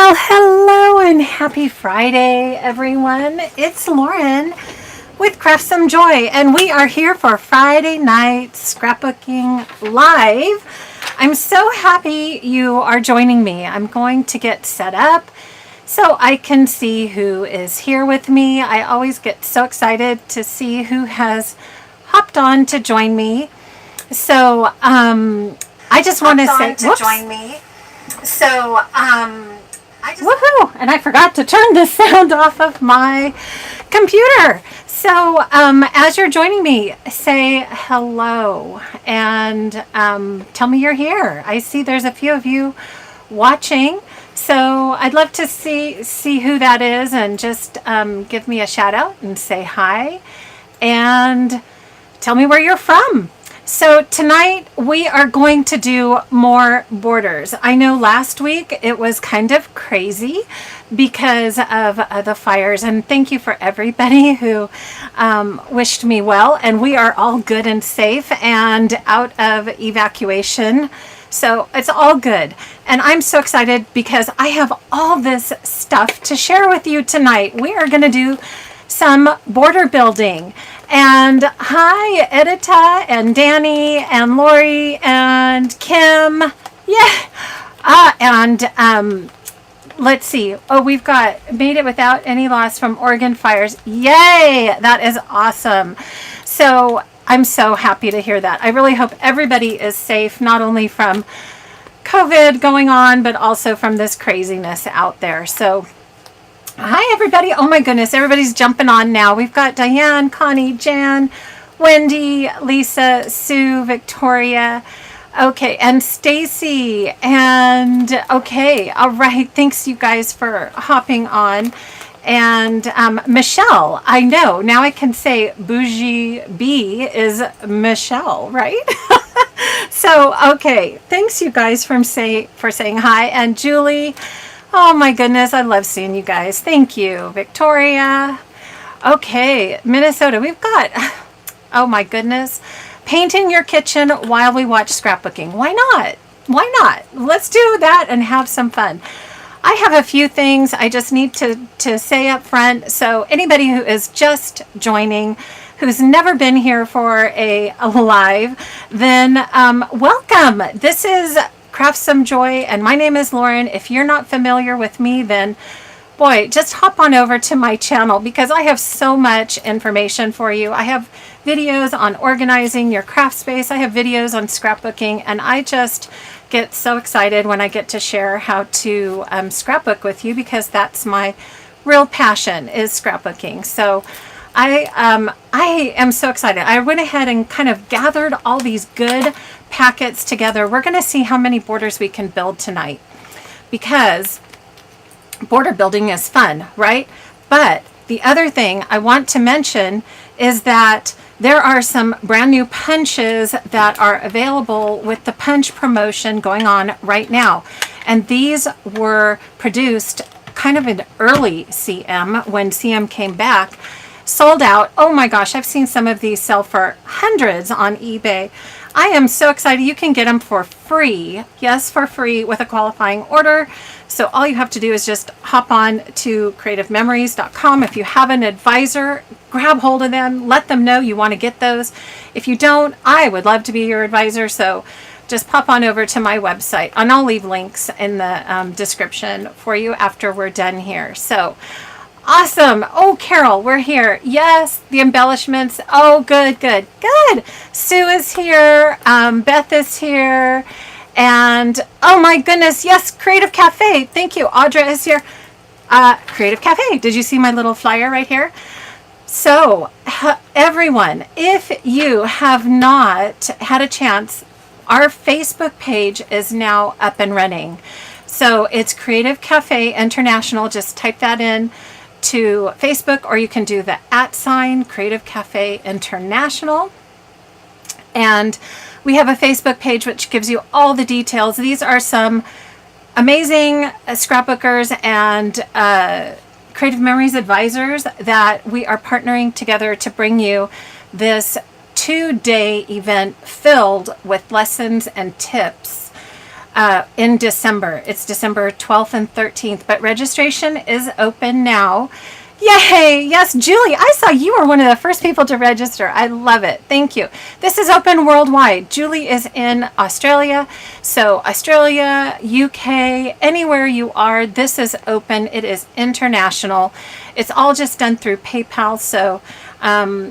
Well, hello and happy Friday, everyone. It's Lauren with Craft Some Joy, and we are here for Friday night scrapbooking live. I'm so happy you are joining me. I'm going to get set up so I can see who is here with me. I always get so excited to see who has hopped on to join me. So I just want to say, join me. So woohoo! And I forgot to turn the sound off of my computer. So as you're joining me, say hello and tell me you're here. I see there's a few of you watching. So I'd love to see who that is, and just give me a shout out and say hi and tell me where you're from. So tonight we are going to do more borders. I know last week it was kind of crazy because of the fires, and thank you for everybody who wished me well, and we are all good and safe and out of evacuation. So it's all good. And I'm so excited because I have all this stuff to share with you tonight. We are going to do some border building. And hi, Edita and Danny and Lori and Kim. Yeah. Let's see. Oh, we've got made it without any loss from Oregon fires. Yay. That is awesome. So I'm so happy to hear that. I really hope everybody is safe, not only from COVID going on, but also from this craziness out there. So hi, everybody. Oh, my goodness. Everybody's jumping on now. We've got Diane, Connie, Jan, Wendy, Lisa, Sue, Victoria. Okay, and Stacy. And okay. All right. Thanks, you guys, for hopping on. And Michelle, I know. Now I can say Bougie B is Michelle, right? So, okay. Thanks, you guys, for saying hi. And Julie. Oh my goodness, I love seeing you guys. Thank you, Victoria. Okay, Minnesota, we've got, oh my goodness, painting your kitchen while we watch scrapbooking. Why not? Why not? Let's do that and have some fun. I have a few things I just need to say up front. So anybody who is just joining, who's never been here for a live, then welcome. This is Craft Some Joy, and my name is Lauren. If you're not familiar with me, then boy, just hop on over to my channel because I have so much information for you. I have videos on organizing your craft space. I have videos on scrapbooking, and I just get so excited when I get to share how to scrapbook with you, because that's my real passion, is scrapbooking. So I am so excited. I went ahead and kind of gathered all these good packets together. We're going to see how many borders we can build tonight, because border building is fun, right? But the other thing I want to mention is that there are some brand new punches that are available with the punch promotion going on right now. And these were produced kind of in early CM, when CM came back. Sold out. Oh my gosh, I've seen some of these sell for hundreds on eBay. I am so excited. You can get them for free. Yes, for free with a qualifying order. So all you have to do is just hop on to creativememories.com. If you have an advisor, grab hold of them. Let them know you want to get those. If you don't, I would love to be your advisor. So just pop on over to my website, and I'll leave links in the description for you after we're done here. So awesome. Oh, Carol, we're here. Yes, the embellishments. Oh, good. Sue is here. Beth is here. And oh my goodness, yes, Creative Cafe. Thank you. Audra is here. Creative Cafe. Did you see my little flyer right here? So everyone, if you have not had a chance, our Facebook page is now up and running. So it's Creative Cafe International. Just type that in to Facebook, or you can do the @ Creative Cafe International. And we have a Facebook page which gives you all the details. These are some amazing scrapbookers and Creative Memories advisors that we are partnering together to bring you this 2-day event filled with lessons and tips in December. It's December 12th and 13th, but registration is open now. Yay! Yes, Julie, I saw you were one of the first people to register. I love it. Thank you. This is open worldwide. Julie is in Australia. So Australia, UK, anywhere you are, this is open. It is international. It's all just done through PayPal. So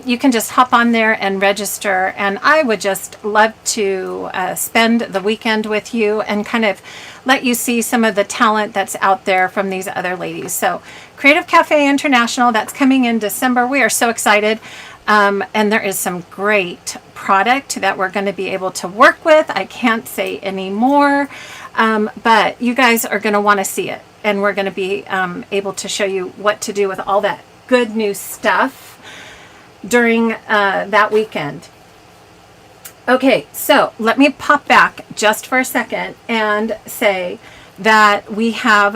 you can just hop on there and register. And I would just love to spend the weekend with you and kind of let you see some of the talent that's out there from these other ladies. So Creative Cafe International, that's coming in December. We are so excited. And there is some great product that we're going to be able to work with. I can't say any more, but you guys are going to want to see it. And we're going to be able to show you what to do with all that good new stuff during that weekend. Okay, so let me pop back just for a second and say that we have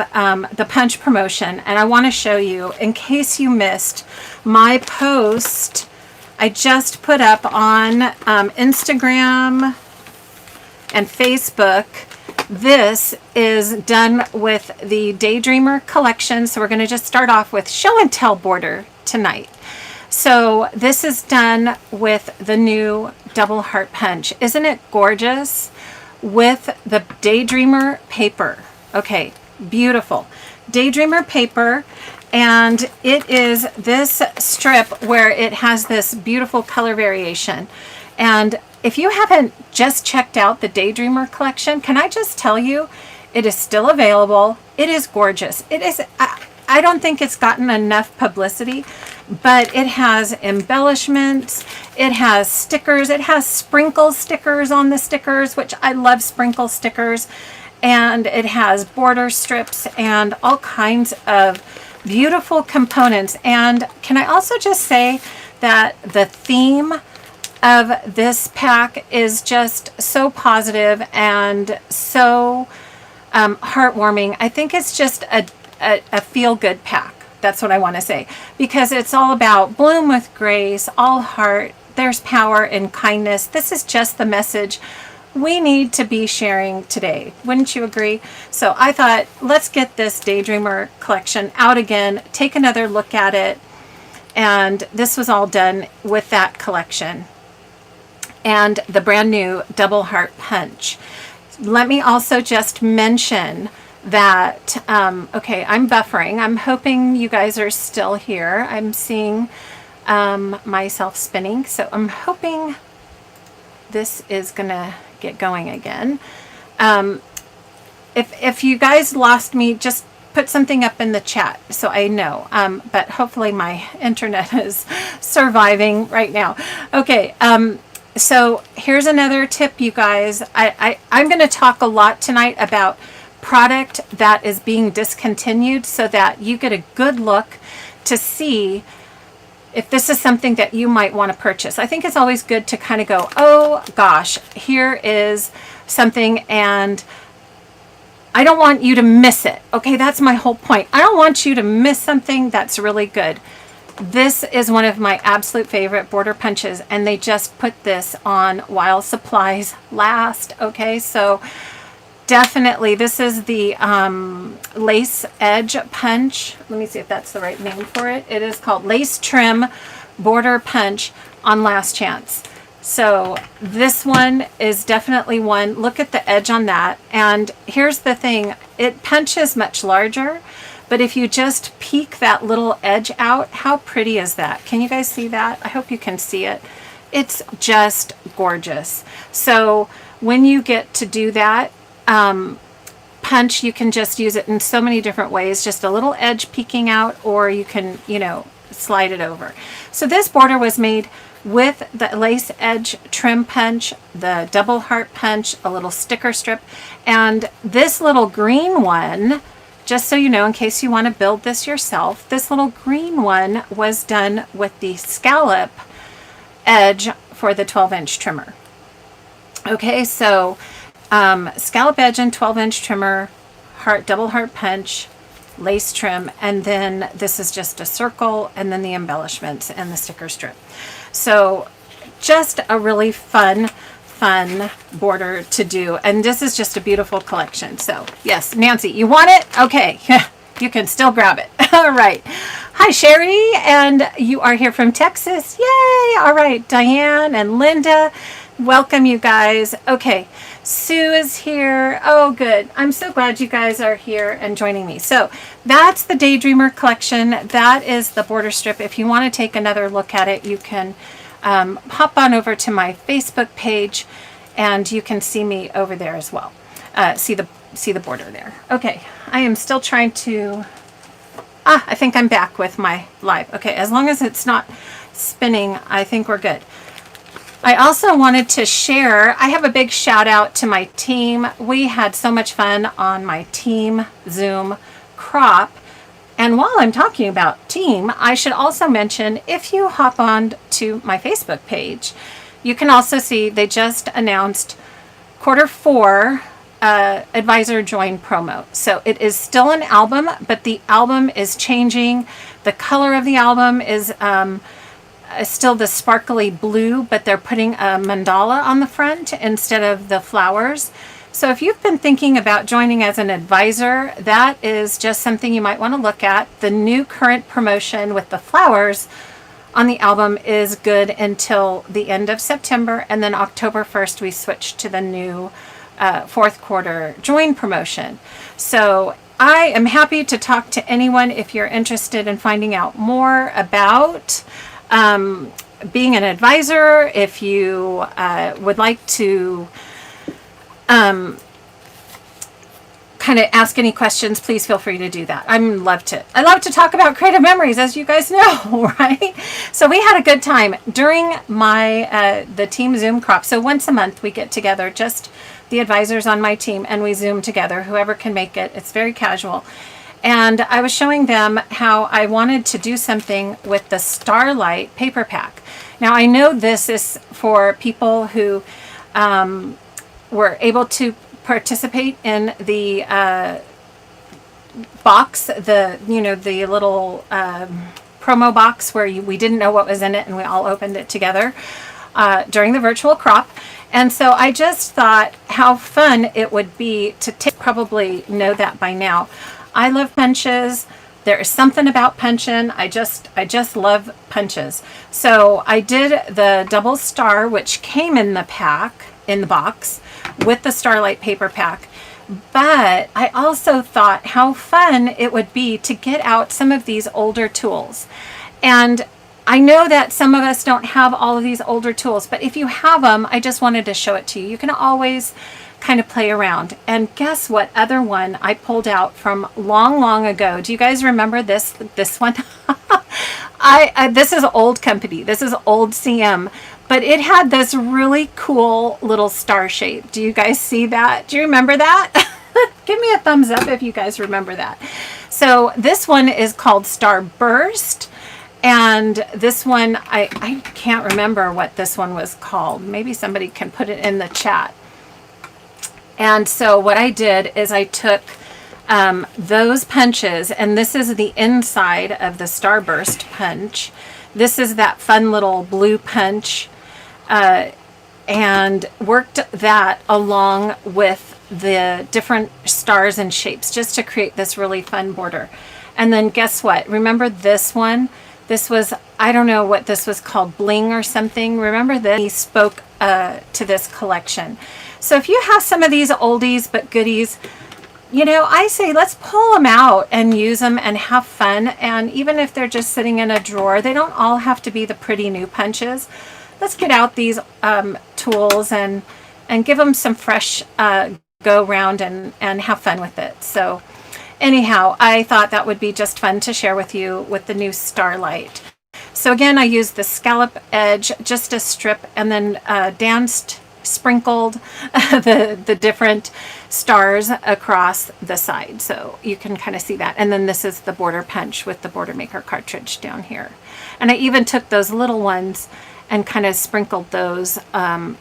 the punch promotion, and I want to show you, in case you missed my post I just put up on Instagram and Facebook. This is done with the Daydreamer collection, so we're going to just start off with show and tell border tonight. So this is done with the new double heart punch. Isn't it gorgeous? With the Daydreamer paper. Okay, beautiful. Daydreamer paper, and it is this strip where it has this beautiful color variation. And if you haven't just checked out the Daydreamer collection, can I just tell you, it is still available. It is gorgeous. It is, I don't think it's gotten enough publicity, but it has embellishments, it has stickers, it has sprinkle stickers on the stickers, which I love sprinkle stickers, and it has border strips and all kinds of beautiful components. And can I also just say that the theme of this pack is just so positive and so heartwarming. I think it's just a feel-good pack. That's what I want to say, because it's all about bloom with grace, all heart, there's power in kindness. This is just the message we need to be sharing today. Wouldn't you agree? So I thought, let's get this Daydreamer collection out again, take another look at it. And this was all done with that collection. And the brand new double heart punch. Let me also just mention that, okay, I'm buffering. I'm hoping you guys are still here. I'm seeing myself spinning. So I'm hoping this is gonna get going again. If you guys lost me, just put something up in the chat so I know. But hopefully my internet is surviving right now. Okay, so here's another tip, you guys. I'm going to talk a lot tonight about product that is being discontinued so that you get a good look to see if this is something that you might want to purchase. I think it's always good to kind of go, oh gosh, here is something and I don't want you to miss it. Okay, that's my whole point. I don't want you to miss something that's really good. This is one of my absolute favorite border punches, and they just put this on while supplies last. Okay, so definitely this is the lace edge punch. Let me see if that's the right name for it. It is called lace trim border punch on last chance. So this one is definitely one. Look at the edge on that. And here's the thing, it punches much larger, but if you just peek that little edge out, how pretty is that? Can you guys see that? I hope you can see it. It's just gorgeous. So when you get to do that punch, you can just use it in so many different ways, just a little edge peeking out, or you can, you know, slide it over. So this border was made with the lace edge trim punch, the double heart punch, a little sticker strip, and this little green one, just so you know, in case you want to build this yourself, this little green one was done with the scallop edge for the 12-inch trimmer. Okay, so scallop edge and 12-inch trimmer, double heart punch, lace trim, and then this is just a circle, and then the embellishments and the sticker strip. So just a really fun fun border to do. And this is just a beautiful collection. So yes, Nancy, you want it? Okay. You can still grab it. All right. Hi, Sherry. And you are here from Texas. Yay. All right. Diane and Linda. Welcome, you guys. Okay. Sue is here. Oh, good. I'm so glad you guys are here and joining me. So that's the Daydreamer collection. That is the border strip. If you want to take another look at it, you can hop on over to my Facebook page and you can see me over there as well. See the border there. Okay. I am still trying to, I think I'm back with my live. Okay. As long as it's not spinning, I think we're good. I also wanted to share, I have a big shout out to my team. We had so much fun on my team Zoom crop. And while I'm talking about team, I should also mention, if you hop on to my Facebook page, you can also see they just announced Q4 Advisor Join promo. So it is still an album, but the album is changing. The color of the album is still the sparkly blue, but they're putting a mandala on the front instead of the flowers. So if you've been thinking about joining as an advisor, that is just something you might want to look at. The new current promotion with the flowers on the album is good until the end of September, and then October 1st we switch to the new Q4 Join promotion. So I am happy to talk to anyone if you're interested in finding out more about being an advisor. If you would like to kind of ask any questions, please feel free to do that. I love to talk about creative memories, as you guys know, right? So we had a good time during my the team Zoom crop. So once a month we get together, just the advisors on my team, and we Zoom together, whoever can make it. It's very casual. And I was showing them how I wanted to do something with the Starlight paper pack. Now I know this is for people who were able to participate in the box, the little promo box where we didn't know what was in it and we all opened it together during the virtual crop. And so I just thought how fun it would be to probably know that by now. I love punches. There is something about punching. I just love punches. So I did the double star, which came in the pack, in the box, with the Starlight paper pack. But I also thought how fun it would be to get out some of these older tools. And I know that some of us don't have all of these older tools, but if you have them, I just wanted to show it to you. You can always kind of play around. And guess what other one I pulled out from long ago? Do you guys remember this one? This is old company. This is old CM, but it had this really cool little star shape. Do you guys see that? Do you remember that? Give me a thumbs up if you guys remember that. So this one is called Starburst. And this one, I can't remember what this one was called. Maybe somebody can put it in the chat. And so what I did is I took those punches, and this is the inside of the Starburst punch. This is that fun little blue punch, and worked that along with the different stars and shapes just to create this really fun border. And then guess what? Remember this one? This was, I don't know what this was called, bling or something. Remember this? He spoke to this collection. So if you have some of these oldies but goodies, I say let's pull them out and use them and have fun. And even if they're just sitting in a drawer, they don't all have to be the pretty new punches. Let's get out these tools and give them some fresh go round and have fun with it. So anyhow, I thought that would be just fun to share with you with the new Starlight. So again, I used the scallop edge, just a strip, and then sprinkled the different stars across the side. So you can kind of see that. And then this is the border punch with the Border Maker cartridge down here. And I even took those little ones and kind of sprinkled those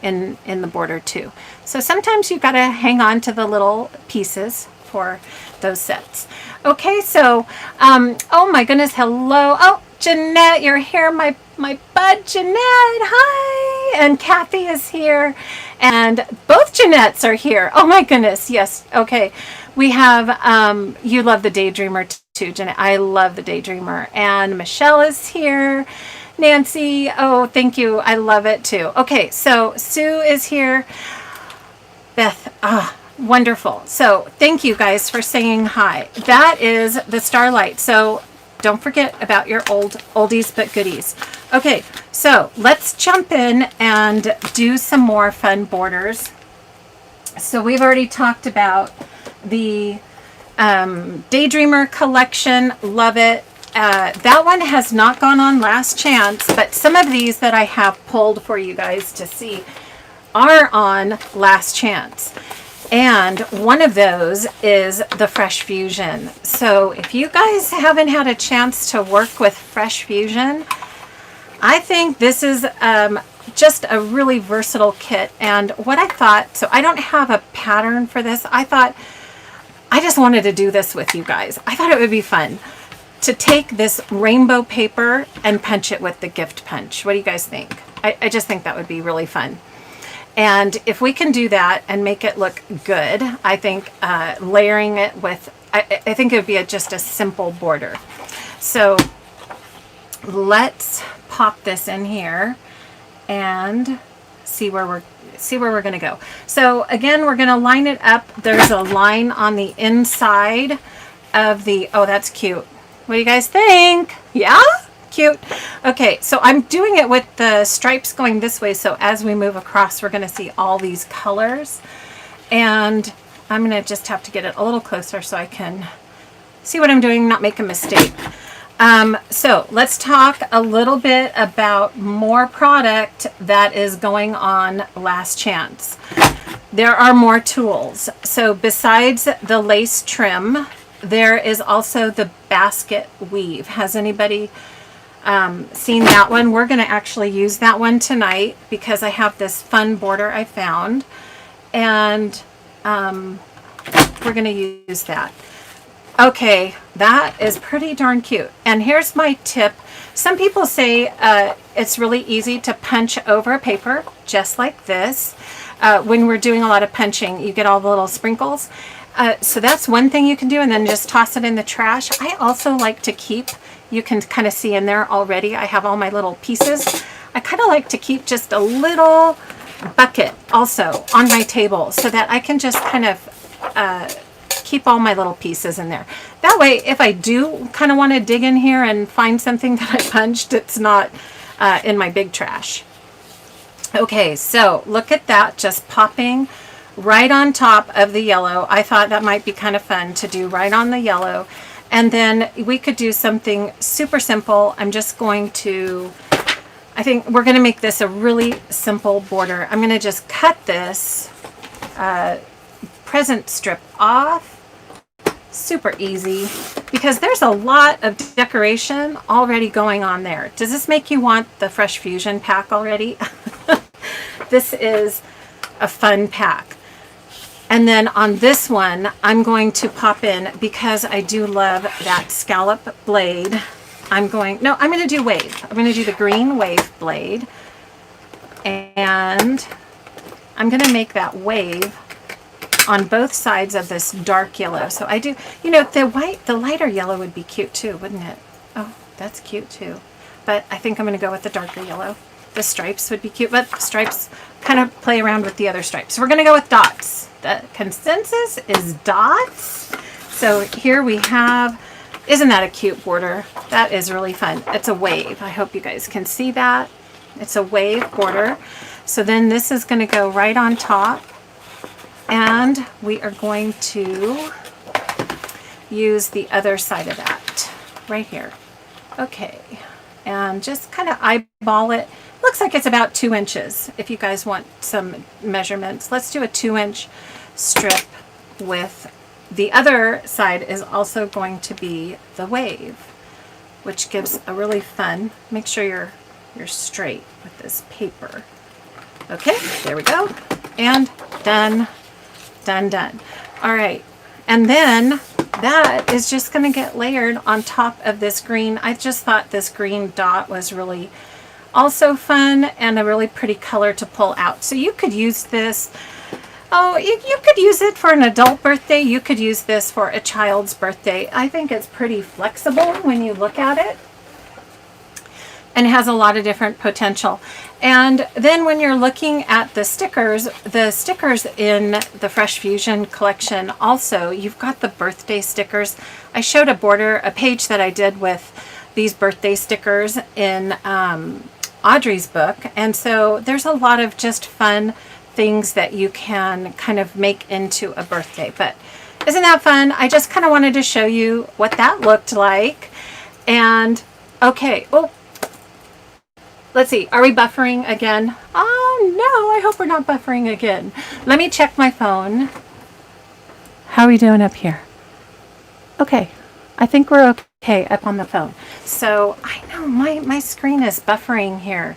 in the border too. So sometimes you've got to hang on to the little pieces for those sets. Okay, so oh my goodness, hello. Oh, Jeanette, you're here, my bud Jeanette. Hi. and Kathy is here, and both Jeanettes are here. Oh my goodness, yes. Okay, we have you love the Daydreamer too, Jeanette. I love the Daydreamer, and Michelle is here. Nancy, oh thank you, I love it too. Okay, so Sue is here. Beth, wonderful. So thank you guys for saying hi. That is the Starlight. So don't forget about your oldies but goodies. Okay, so let's jump in and do some more fun borders. So we've already talked about the Daydreamer collection. Love it. That one has not gone on last chance, but some of these that I have pulled for you guys to see are on last chance. And one of those is the Fresh Fusion. So if you guys haven't had a chance to work with Fresh Fusion, I think this is just a really versatile kit. And what I thought, so I don't have a pattern for this. I thought I just wanted to do this with you guys. I thought it would be fun to take this rainbow paper and punch it with the gift punch. What do you guys think? I just think that would be really fun. And if we can do that and make it look good, I think layering it with, I think it would be just a simple border. So let's pop this in here and see where we're going to go. So again, we're going to line it up. There's a line on the inside of the, oh, that's cute. What do you guys think? Yeah? Cute. Okay, so I'm doing it with the stripes going this way, so as we move across we're going to see all these colors, and I'm going to just have to get it a little closer so I can see what I'm doing, not make a mistake. So let's talk a little bit about more product that is going on last chance. There are more tools. So besides the lace trim, there is also the basket weave. Has anybody seen that one? We're going to actually use that one tonight because I have this fun border I found, and we're going to use that. Okay, that is pretty darn cute. And here's my tip. Some people say it's really easy to punch over paper just like this. When we're doing a lot of punching, you get all the little sprinkles. So that's one thing you can do, and then just toss it in the trash. I also like to keep, you can kind of see in there already, I have all my little pieces. I kind of like to keep just a little bucket also on my table so that I can just kind of keep all my little pieces in there. That way, if I do kind of want to dig in here and find something that I punched, it's not in my big trash. Okay, so look at that, just popping right on top of the yellow. I thought that might be kind of fun to do right on the yellow. And then we could do something super simple. I'm just going to, I think we're going to make this a really simple border. I'm going to just cut this present strip off. Super easy, because there's a lot of decoration already going on there. Does this make you want the Fresh Fusion pack already? This is a fun pack. And then on this one, I'm going to pop in, because I do love that scallop blade. I'm going to do wave. I'm going to do the green wave blade. And I'm going to make that wave on both sides of this dark yellow. So I do, you know, the lighter yellow would be cute too, wouldn't it? Oh, that's cute too. But I think I'm going to go with the darker yellow. The stripes would be cute, but stripes kind of play around with the other stripes. So we're going to go with dots. The consensus is dots. So here we have, isn't that a cute border? That is really fun. It's a wave. I hope you guys can see that. It's a wave border. So then this is going to go right on top. And we are going to use the other side of that right here. Okay, and just kind of eyeball it. Looks like it's about 2 inches. If you guys want some measurements, let's do a 2-inch strip. With the other side is also going to be the wave, which gives a really fun, make sure you're straight with this paper. Okay, there we go. And done. Done. All right, and then that is just going to get layered on top of this green. I just thought this green dot was really also fun and a really pretty color to pull out. So you could use this. Oh, you could use it for an adult birthday. You could use this for a child's birthday. I think it's pretty flexible when you look at it, and has a lot of different potential. And then when you're looking at the stickers in the Fresh Fusion collection also, you've got the birthday stickers. I showed a page that I did with these birthday stickers in Audrey's book. And so there's a lot of just fun things that you can kind of make into a birthday. But isn't that fun? I just kind of wanted to show you what that looked like. And okay, oh, let's see, are we buffering again? Oh no, I hope we're not buffering again. Let me check my phone. How are we doing up here? Okay, I think we're okay up on the phone. So I know my screen is buffering here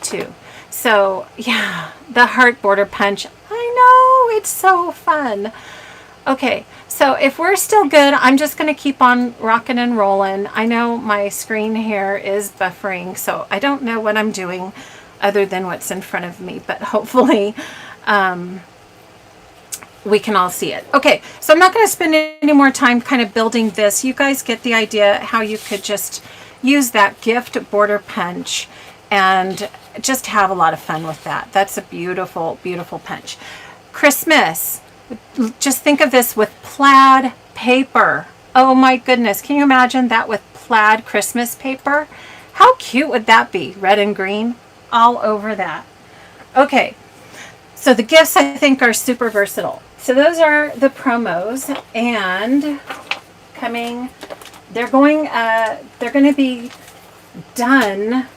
too. So yeah, the heart border punch. I know, it's so fun. Okay, so if we're still good, I'm just going to keep on rocking and rolling. I know my screen here is buffering, so I don't know what I'm doing other than what's in front of me, but hopefully we can all see it. Okay, so I'm not going to spend any more time kind of building this. You guys get the idea how you could just use that gift border punch and just have a lot of fun with that. That's a beautiful, beautiful punch. Christmas. Just think of this with plaid paper. Oh my goodness. Can you imagine that with plaid Christmas paper? How cute would that be? Red and green all over that. Okay. So the gifts I think are super versatile. So those are the promos, and they're going to be done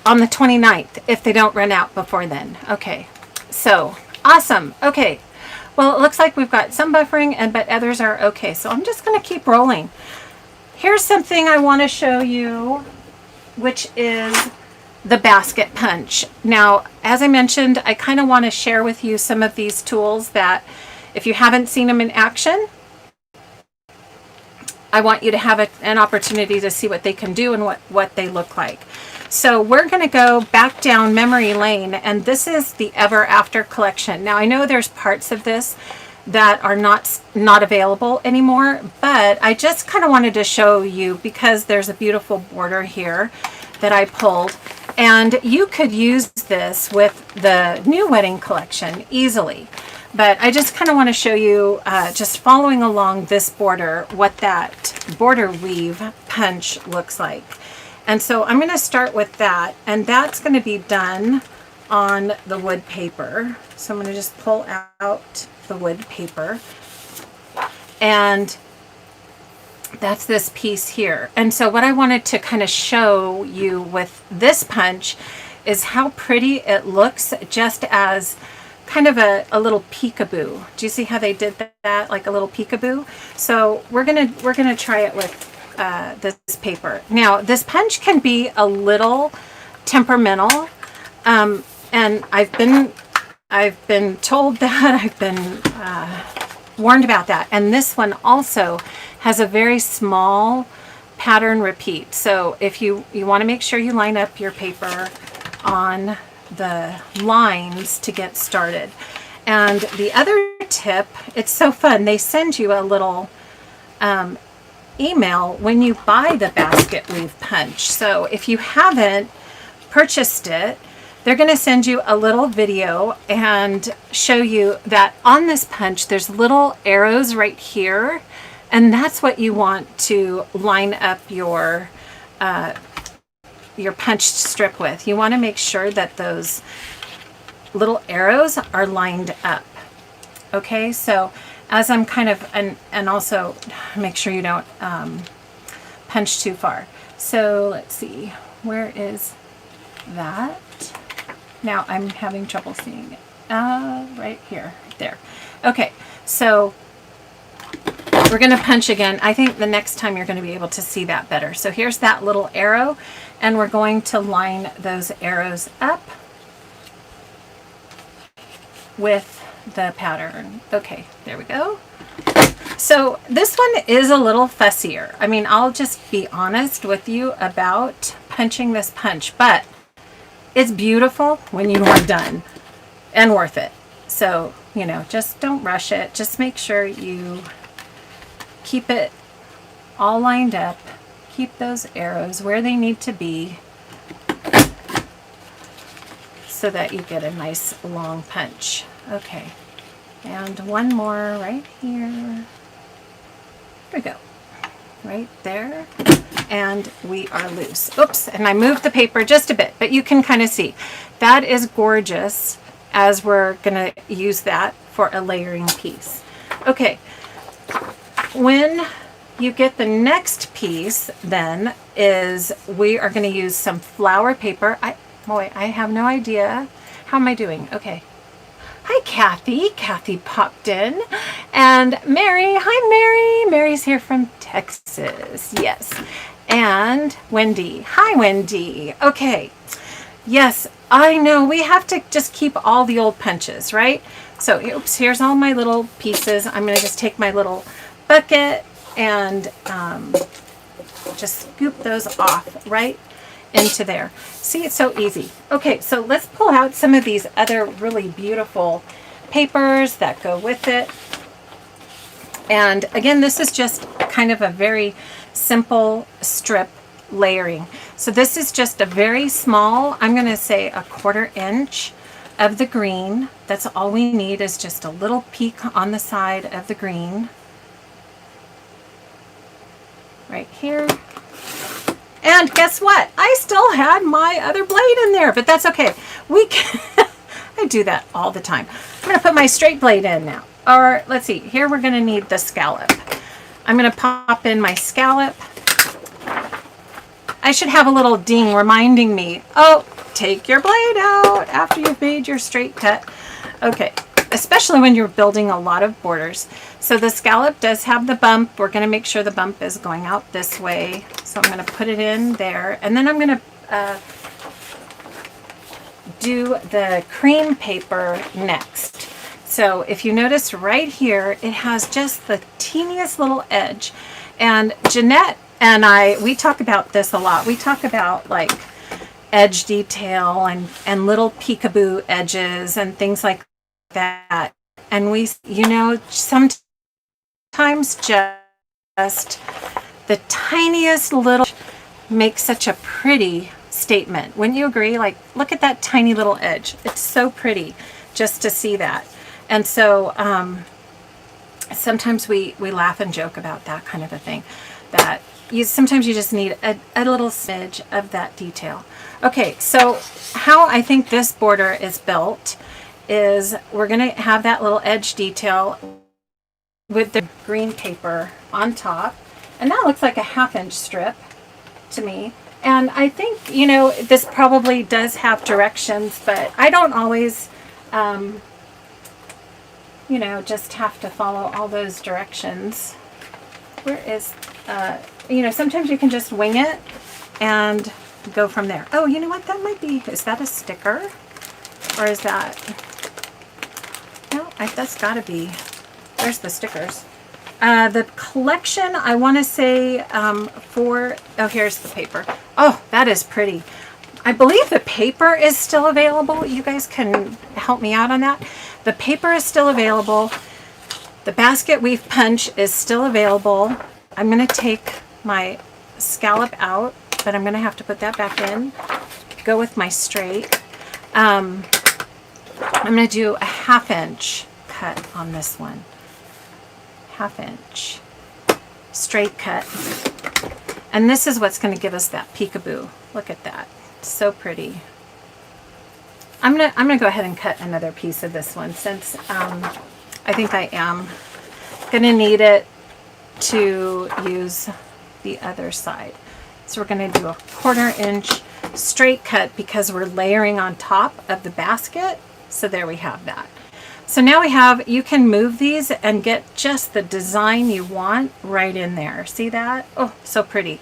on the 29th if they don't run out before then. Okay, so awesome. Okay, well, it looks like we've got some buffering, but others are okay. So I'm just going to keep rolling. Here's something I want to show you, which is the basket punch. Now, as I mentioned, I kind of want to share with you some of these tools that if you haven't seen them in action, I want you to have an opportunity to see what they can do and what they look like. So we're going to go back down memory lane, and this is the Ever After collection. Now I know there's parts of this that are not available anymore, but I just kind of wanted to show you because there's a beautiful border here that I pulled, and you could use this with the new wedding collection easily. But I just kind of want to show you, just following along this border, what that border weave punch looks like. And so I'm going to start with that, and that's going to be done on the wood paper. So I'm going to just pull out the wood paper, and that's this piece here. And so what I wanted to kind of show you with this punch is how pretty it looks just as kind of a little peekaboo. Do you see how they did that, like a little peekaboo? So we're gonna try it with this paper. Now this punch can be a little temperamental, and I've been told that, I've been warned about that. And this one also has a very small pattern repeat. So if you want to make sure you line up your paper on the lines to get started. And the other tip, it's so fun, they send you a little email when you buy the basket weave punch. So if you haven't purchased it, they're going to send you a little video and show you that on this punch there's little arrows right here, and that's what you want to line up your punched strip with. You want to make sure that those little arrows are lined up. Okay, so as I'm kind of, and also make sure you don't punch too far. So let's see, where is that? Now I'm having trouble seeing it. Right here, right there. Okay, so we're going to punch again. I think the next time you're going to be able to see that better. So here's that little arrow, and we're going to line those arrows up with the pattern. Okay, there we go. So this one is a little fussier. I mean, I'll just be honest with you about punching this punch, but it's beautiful when you are done and worth it. So, you know, just don't rush it. Just make sure you keep it all lined up. Keep those arrows where they need to be so that you get a nice long punch. Okay. And one more right here. There we go. Right there. And we are loose. Oops, and I moved the paper just a bit, but you can kind of see. That is gorgeous, as we're gonna use that for a layering piece. Okay, when you get the next piece, then is we are gonna use some flower paper. I have no idea. How am I doing? Okay. Hi, Kathy. Kathy popped in. And Mary. Hi, Mary. Mary's here from Texas. Yes. And Wendy. Hi, Wendy. Okay. Yes, I know. We have to just keep all the old punches, right? So, oops, here's all my little pieces. I'm going to just take my little bucket and just scoop those off right into there. See, it's so easy. Okay, so let's pull out some of these other really beautiful papers that go with it. And again, this is just kind of a very simple strip layering. So this is just a very small, I'm going to say a 1/4 inch of the green. That's all we need, is just a little peak on the side of the green. Right here. And guess what? I still had my other blade in there, but that's okay. We can, I do that all the time. I'm going to put my straight blade in now. Or let's see, here we're going to need the scallop. I'm going to pop in my scallop. I should have a little ding reminding me, oh, take your blade out after you've made your straight cut. Okay, especially when you're building a lot of borders. So the scallop does have the bump. We're going to make sure the bump is going out this way. So I'm going to put it in there. And then I'm going to do the cream paper next. So if you notice right here, it has just the teeniest little edge. And Jeanette and we talk about this a lot. We talk about like edge detail and little peekaboo edges and things like that. And we, you know, sometimes just the tiniest little makes such a pretty statement. Wouldn't you agree? Like, look at that tiny little edge. It's so pretty just to see that. And so sometimes we laugh and joke about that kind of a thing, that sometimes you just need a little smidge of that detail. Okay, so how I think this border is built is we're going to have that little edge detail with the green paper on top. And that looks like a 1/2 inch strip to me. And I think, you know, this probably does have directions, but I don't always, you know, just have to follow all those directions. Where is, you know, sometimes you can just wing it and go from there. Oh, you know what? That might be, is that a sticker? Or is that, no, that's gotta be, there's the stickers. The collection, I want to say oh, here's the paper. Oh, that is pretty. I believe the paper is still available. You guys can help me out on that. The paper is still available. The basket weave punch is still available. I'm going to take my scallop out, but I'm going to have to put that back in. Go with my straight. I'm going to do a 1/2 inch cut on this one. 1/2 inch straight cut, and this is what's going to give us that peekaboo. Look at that, it's so pretty. I'm gonna go ahead and cut another piece of this one, since I think I am gonna need it to use the other side. So we're gonna do a 1/4 inch straight cut because we're layering on top of the basket. So there we have that. So now we have, you can move these and get just the design you want right in there. See that? Oh, so pretty.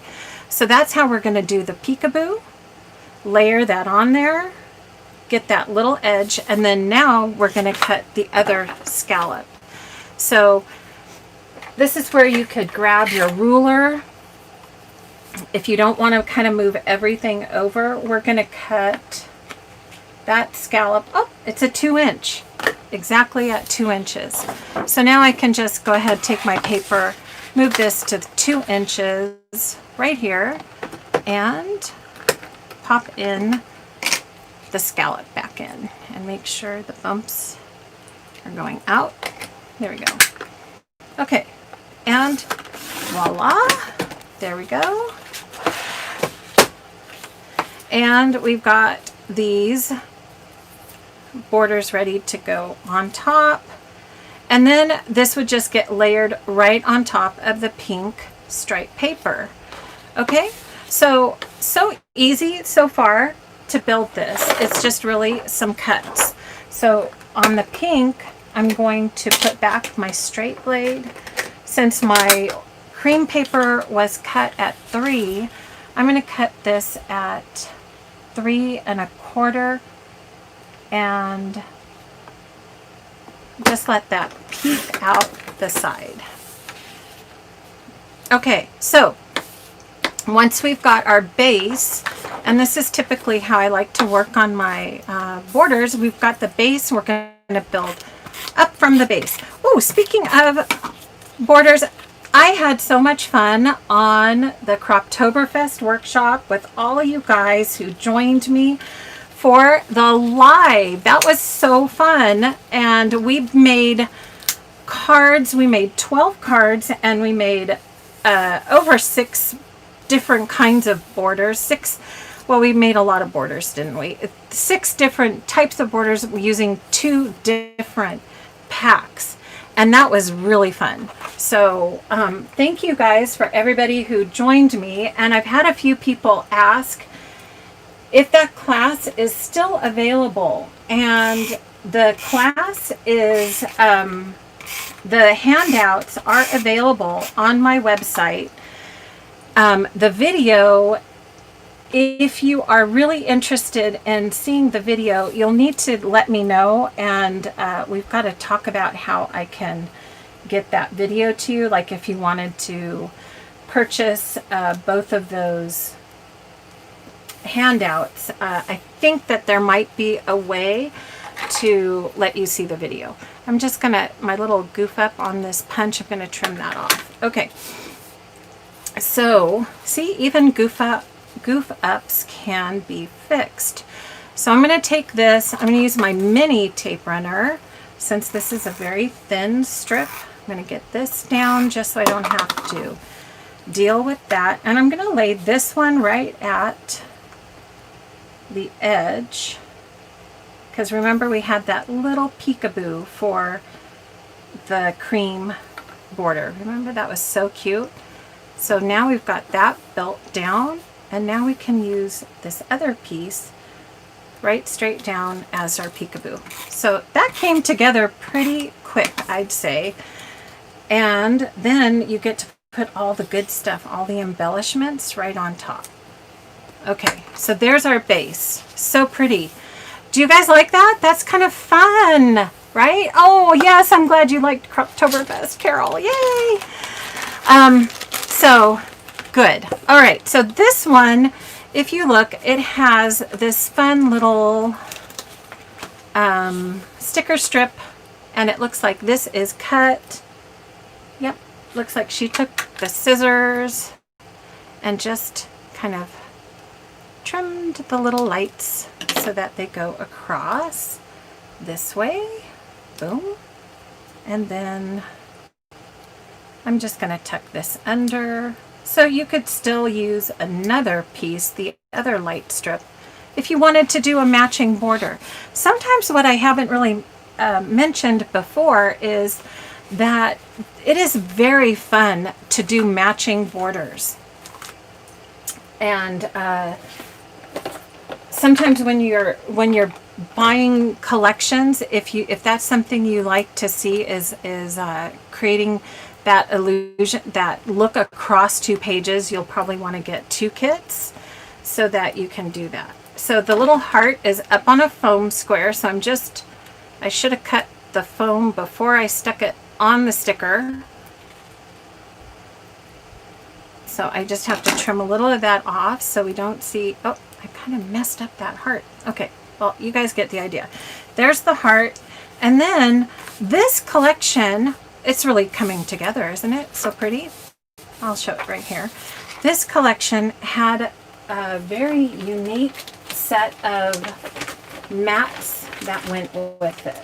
So that's how we're going to do the peekaboo. Layer that on there, get that little edge, and then now we're going to cut the other scallop. So This is where you could grab your ruler. If you don't want to kind of move everything over, we're going to cut that scallop. Oh, it's a 2-inch, exactly at 2 inches. So now I can just go ahead, take my paper, move this to 2 inches right here, and pop in the scallop back in and make sure the bumps are going out. There we go. Okay, and voila, there we go. And we've got these borders ready to go on top. And then this would just get layered right on top of the pink stripe paper. Okay, so easy so far to build this. It's just really some cuts. So on the pink, I'm going to put back my straight blade. Since my cream paper was cut at 3, I'm going to cut this at 3 1/4 and just let that peek out the side. Okay, so once we've got our base, and this is typically how I like to work on my borders, we've got the base, we're going to build up from the base. Oh, speaking of borders, I had so much fun on the Croptoberfest workshop with all of you guys who joined me for the live. That was so fun. And we made cards. We made 12 cards, and we made over 6 different kinds of borders. Well, we made a lot of borders, didn't we? 6 different types of borders using 2 different packs. And that was really fun. So thank you guys for everybody who joined me. And I've had a few people ask if that class is still available. And the class is, the handouts are available on my website. The video, if you are really interested in seeing the video, you'll need to let me know, and we've got to talk about how I can get that video to you. Like if you wanted to purchase both of those handouts, I think that there might be a way to let you see the video. I'm just gonna, my little goof up on this punch, I'm gonna trim that off. Okay, so see, even goof ups can be fixed. So I'm going to take this, I'm going to use my mini tape runner. Since this is a very thin strip, I'm going to get this down just so I don't have to deal with that. And I'm going to lay this one right at the edge, because remember we had that little peekaboo for the cream border. Remember, that was so cute. So now we've got that built down. And now we can use this other piece right straight down as our peekaboo. So that came together pretty quick, I'd say. And then you get to put all the good stuff, all the embellishments right on top. Okay, so there's our base. So pretty. Do you guys like that? That's kind of fun, right? Oh, yes, I'm glad you liked Croptoberfest, Carol. Yay! So good. All right, so this one, if you look, it has this fun little sticker strip, and it looks like this is cut. Yep, looks like she took the scissors and just kind of trimmed the little lights so that they go across this way. Boom. And then I'm just going to tuck this under. So you could still use another piece, the other light strip, if you wanted to do a matching border. Sometimes what I haven't really mentioned before is that it is very fun to do matching borders. And sometimes when you're buying collections, if that's something you like to see, is creating that illusion, that look across 2 pages, you'll probably want to get 2 kits so that you can do that. So the little heart is up on a foam square, so I should have cut the foam before I stuck it on the sticker. So I just have to trim a little of that off so we don't see, oh, I kind of messed up that heart. Okay, well, you guys get the idea. There's the heart. And then this collection, it's really coming together, isn't it? So pretty. I'll show it right here. This collection had a very unique set of mats that went with it.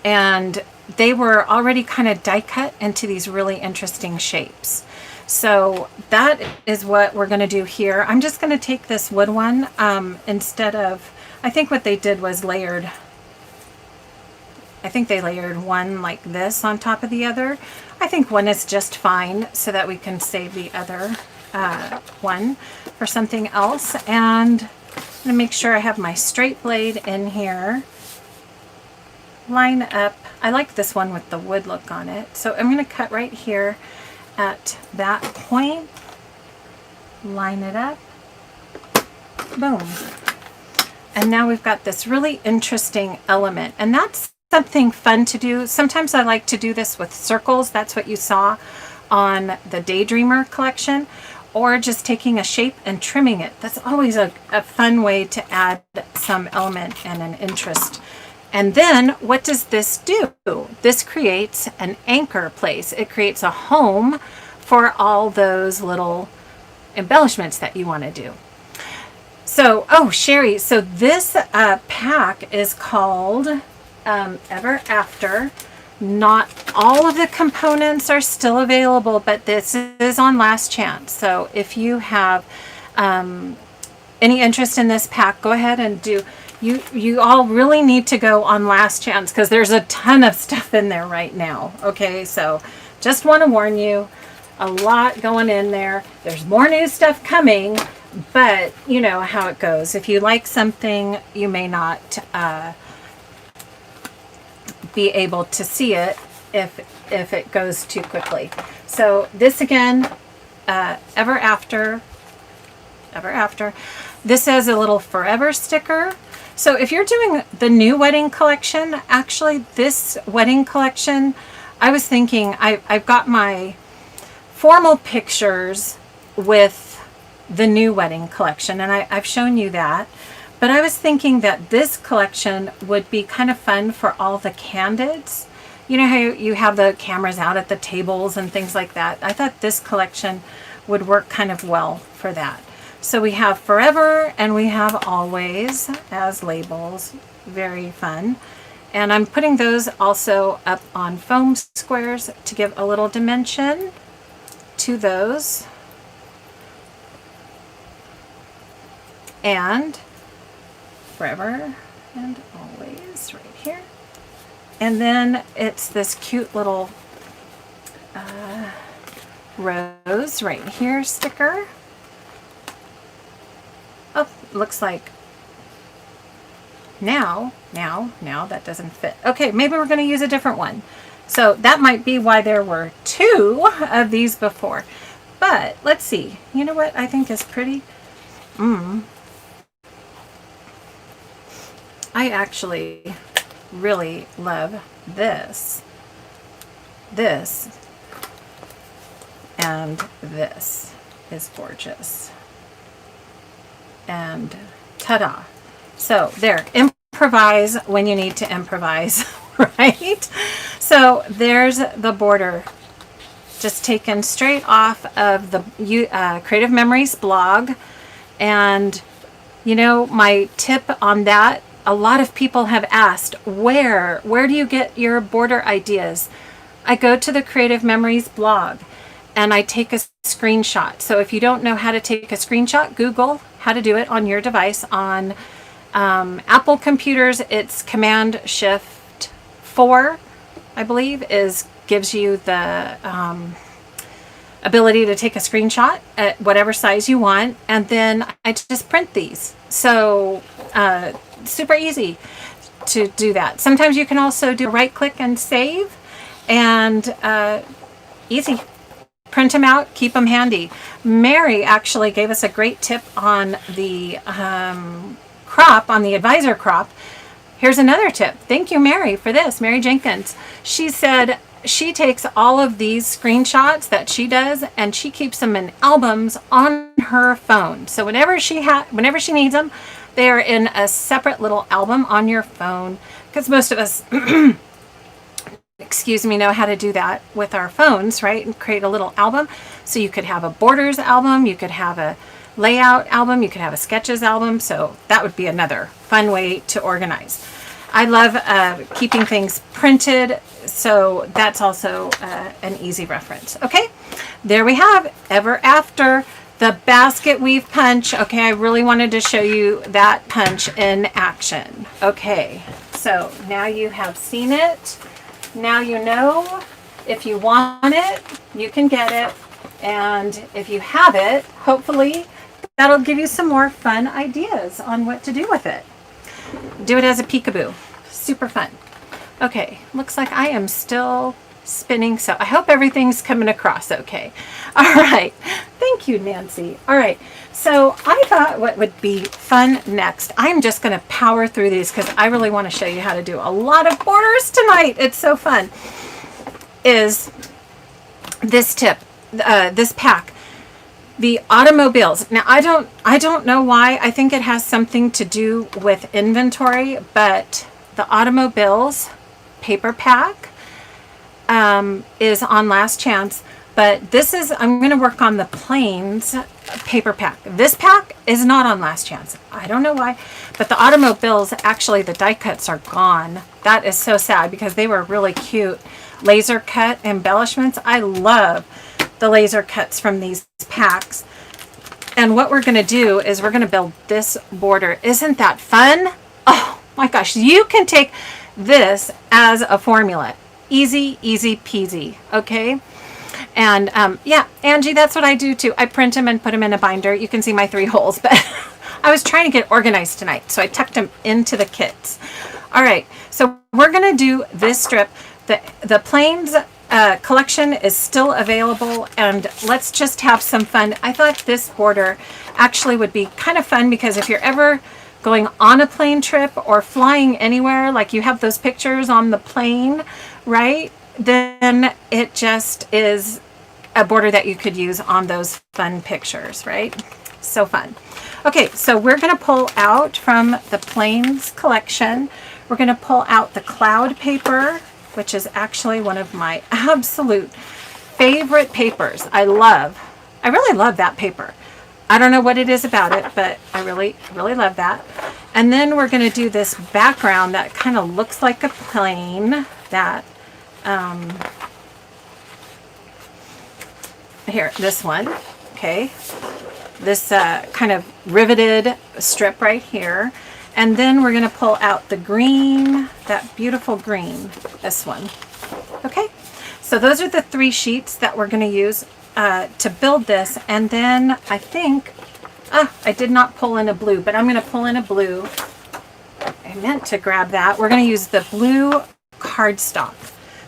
And they were already kind of die cut into these really interesting shapes. So that is what we're going to do here. I'm just going to take this wood one instead of, I think what they did was layered. I think they layered one like this on top of the other. I think one is just fine so that we can save the other one for something else. And I'm going to make sure I have my straight blade in here. Line up. I like this one with the wood look on it. So I'm going to cut right here at that point. Line it up. Boom. And now we've got this really interesting element. And that's something fun to do. Sometimes I like to do this with circles. That's what you saw on the Daydreamer collection. Or just taking a shape and trimming it. That's always a fun way to add some element and an interest. And then what does this do? This creates an anchor place. It creates a home for all those little embellishments that you want to do. So, oh, Sherry, so this pack is called Ever After. Not all of the components are still available, but this is on last chance. So if you have any interest in this pack, go ahead and do. You all really need to go on last chance because there's a ton of stuff in there right now. Okay, so just want to warn you, a lot going in there. There's more new stuff coming, but you know how it goes. If you like something, you may not be able to see it if it goes too quickly. So this again, Ever After. This has a little forever sticker. So if you're doing the new wedding collection, actually this wedding collection, I was thinking I've got my formal pictures with the new wedding collection, and I've shown you that. But I was thinking that this collection would be kind of fun for all the candids. You know how you have the cameras out at the tables and things like that? I thought this collection would work kind of well for that. So we have forever and we have always as labels. Very fun. And I'm putting those also up on foam squares to give a little dimension to those. And forever and always right here. And then it's this cute little rose right here sticker. Oh, looks like now that doesn't fit. Okay, maybe we're going to use a different one. So that might be why there were two of these before. But let's see. You know what I think is pretty? I actually really love this. This and this is gorgeous. And ta-da. So there, improvise when you need to improvise, right? So there's the border, just taken straight off of the Creative Memories blog. And you know, my tip on that, a lot of people have asked, where do you get your border ideas? I go to the Creative Memories blog and I take a screenshot. So if you don't know how to take a screenshot, Google how to do it on your device. On Apple computers, it's Command Shift 4, I believe, gives you the ability to take a screenshot at whatever size you want, and then I just print these. So super easy to do that. Sometimes you can also do right click and save, and easy. Print them out, keep them handy. Mary actually gave us a great tip on the crop, on the advisor crop. Here's another tip. Thank you, Mary, for this. Mary Jenkins. She said, she takes all of these screenshots that she does and she keeps them in albums on her phone. So whenever she needs them, they are in a separate little album on your phone, because most of us excuse me, know how to do that with our phones, right? And create a little album. So you could have a borders album, you could have a layout album, you could have a sketches album. So that would be another fun way to organize. I love keeping things printed, so that's also an easy reference. Okay, there we have Ever After, the basket weave punch. Okay, I really wanted to show you that punch in action. Okay, so now you have seen it. Now you know if you want it, you can get it. And if you have it, hopefully that'll give you some more fun ideas on what to do with it. Do it as a peekaboo. Super fun. Okay, looks like I am still spinning, so I hope everything's coming across okay. All right, thank you, Nancy. All right, so I thought what would be fun next, I'm just going to power through these because I really want to show you how to do a lot of borders tonight. It's so fun. Is this tip, this pack, the automobiles. Now I don't know why. I think it has something to do with inventory, but the automobiles paper pack is on last chance. But this is, I'm going to work on the plains paper pack. This pack is not on last chance. I don't know why, but the automobiles, actually the die cuts are gone. That is so sad because they were really cute laser cut embellishments. I love the laser cuts from these packs. And what we're going to do is we're going to build this border. Isn't that fun? Oh my gosh, you can take this as a formula. Easy, easy peasy. Okay. And yeah, Angie, that's what I do too. I print them and put them in a binder. You can see my 3 holes, but I was trying to get organized tonight, so I tucked them into the kits. All right, so we're going to do this strip. The plains collection is still available, and let's just have some fun. I thought this border actually would be kind of fun because if you're ever going on a plane trip or flying anywhere, like you have those pictures on the plane, right? Then it just is a border that you could use on those fun pictures, right? So fun. Okay, so we're going to pull out from the plains collection. We're going to pull out the cloud paper, which is actually one of my absolute favorite papers. I really love that paper. I don't know what it is about it, but I really, really love that. And then we're going to do this background that kind of looks like a plane that, here, this one, okay. This kind of riveted strip right here. And then we're going to pull out the green, that beautiful green, this one. Okay, so those are the 3 sheets that we're going to use to build this. And then I think, I did not pull in a blue, but I'm going to pull in a blue. I meant to grab that. We're going to use the blue cardstock.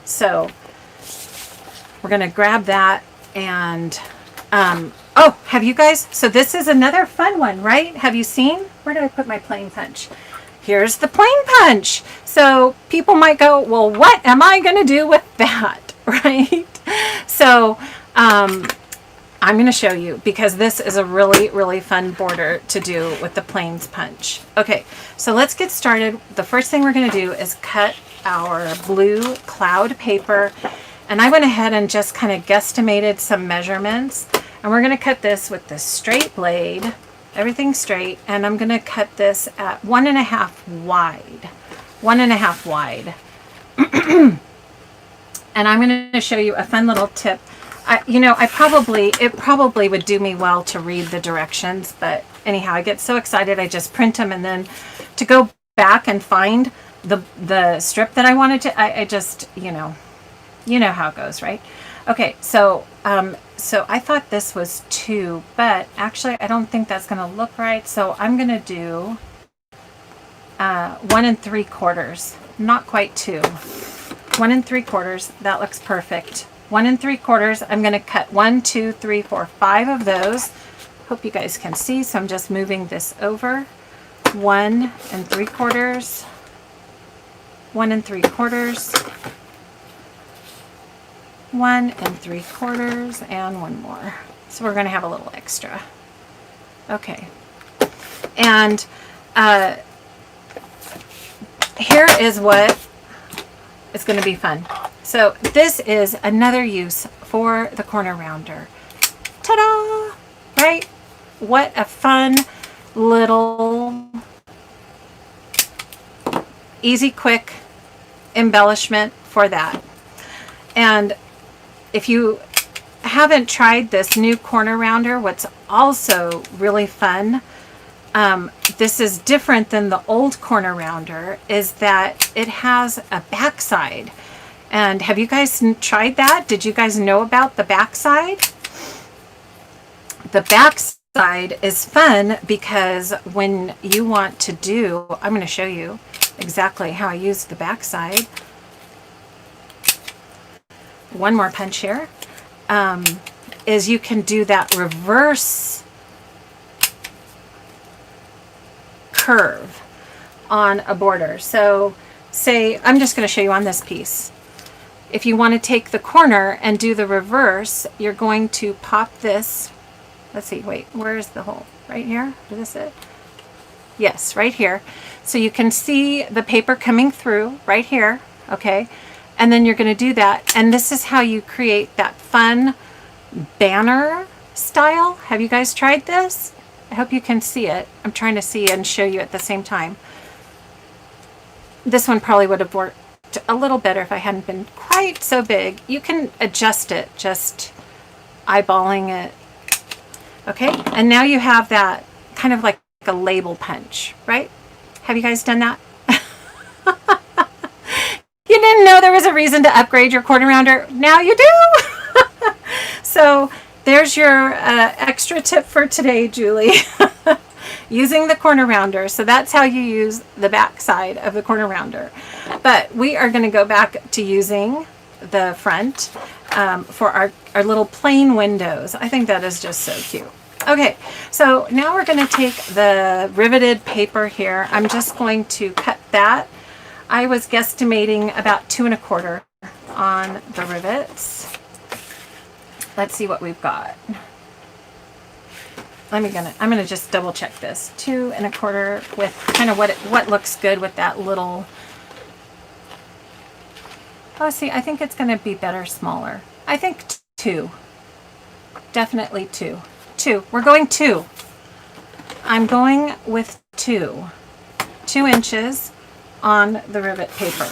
So we're going to grab that and, oh, have you guys, so this is another fun one, right? Have you seen? Where did I put my plane punch? Here's the plane punch. So people might go, well, what am I going to do with that, right? So I'm going to show you because this is a really, really fun border to do with the plains punch. Okay, so let's get started. The first thing we're going to do is cut our blue cloud paper. And I went ahead and just kind of guesstimated some measurements. And we're going to cut this with the straight blade, everything straight. And I'm going to cut this at 1.5 wide. 1.5 wide. And I'm going to show you a fun little tip. It probably would do me well to read the directions, but anyhow, I get so excited I just print them, and then to go back and find the strip that I wanted to, I just, you know how it goes, right? Okay, so I thought this was 2, but actually I don't think that's going to look right. So I'm going to do 1 3/4, not quite 2. 1 3/4. That looks perfect. 1 3/4. I'm going to cut 1, 2, 3, 4, 5 of those. Hope you guys can see. So I'm just moving this over. 1 3/4. 1 3/4. 1 3/4 and one more. So we're going to have a little extra. Okay. And here is what is going to be fun. So this is another use for the corner rounder. Ta-da! Right? What a fun little easy, quick embellishment for that. And if you haven't tried this new corner rounder, what's also really fun, this is different than the old corner rounder, is that it has a backside. And have you guys tried that? Did you guys know about the backside? The backside is fun because when you want to do, I'm going to show you exactly how I use the backside. One more punch here. Is you can do that reverse curve on a border. So say, I'm just going to show you on this piece. If you want to take the corner and do the reverse, you're going to pop this. Let's see, wait, where's the hole? Right here? Is this it? Yes, right here. So you can see the paper coming through right here, okay? And then you're going to do that. And this is how you create that fun banner style. Have you guys tried this? I hope you can see it. I'm trying to see and show you at the same time. This one probably would have worked a little better if I hadn't been quite so big. You can adjust it, just eyeballing it. Okay, and now you have that kind of like a label punch, right? Have you guys done that? You didn't know there was a reason to upgrade your corner rounder. Now you do. So there's your extra tip for today, Julie. Using the corner rounder. So that's how you use the back side of the corner rounder. But we are going to go back to using the front for our little plain windows. I think that is just so cute. Okay, so now we're going to take the riveted paper here. I'm just going to cut that. I was guesstimating about 2 1/4 on the rivets. Let's see what we've got. I'm gonna just double check this. 2 1/4 with kind of what looks good with that little. Oh, see, I think it's gonna be better smaller. I think 2. Definitely 2. 2. We're going 2. I'm going with 2. 2 inches on the rivet paper.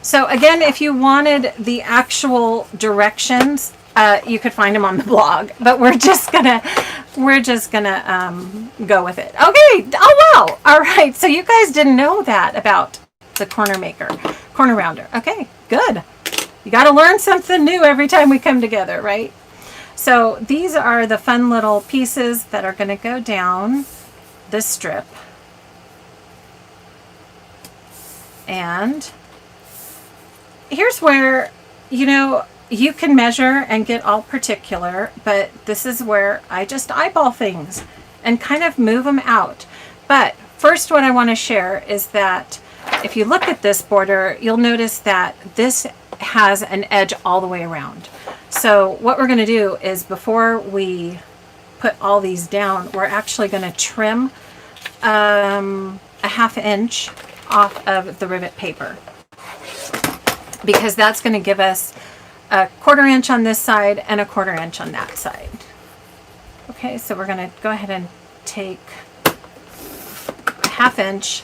So again, if you wanted the actual directions, you could find them on the blog, but we're just gonna go with it. Okay. Oh wow. All right. So you guys didn't know that about the corner rounder. Okay. Good. You got to learn something new every time we come together, right? So these are the fun little pieces that are going to go down this strip. And here's where, you can measure and get all particular, but this is where I just eyeball things and kind of move them out. But first, what I want to share is that if you look at this border, you'll notice that this has an edge all the way around. So what we're going to do is, before we put all these down, we're actually going to trim a 1/2 inch off of the rivet paper, because that's going to give us a 1/4 inch on this side and a 1/4 inch on that side. Okay, so we're going to go ahead and take a 1/2 inch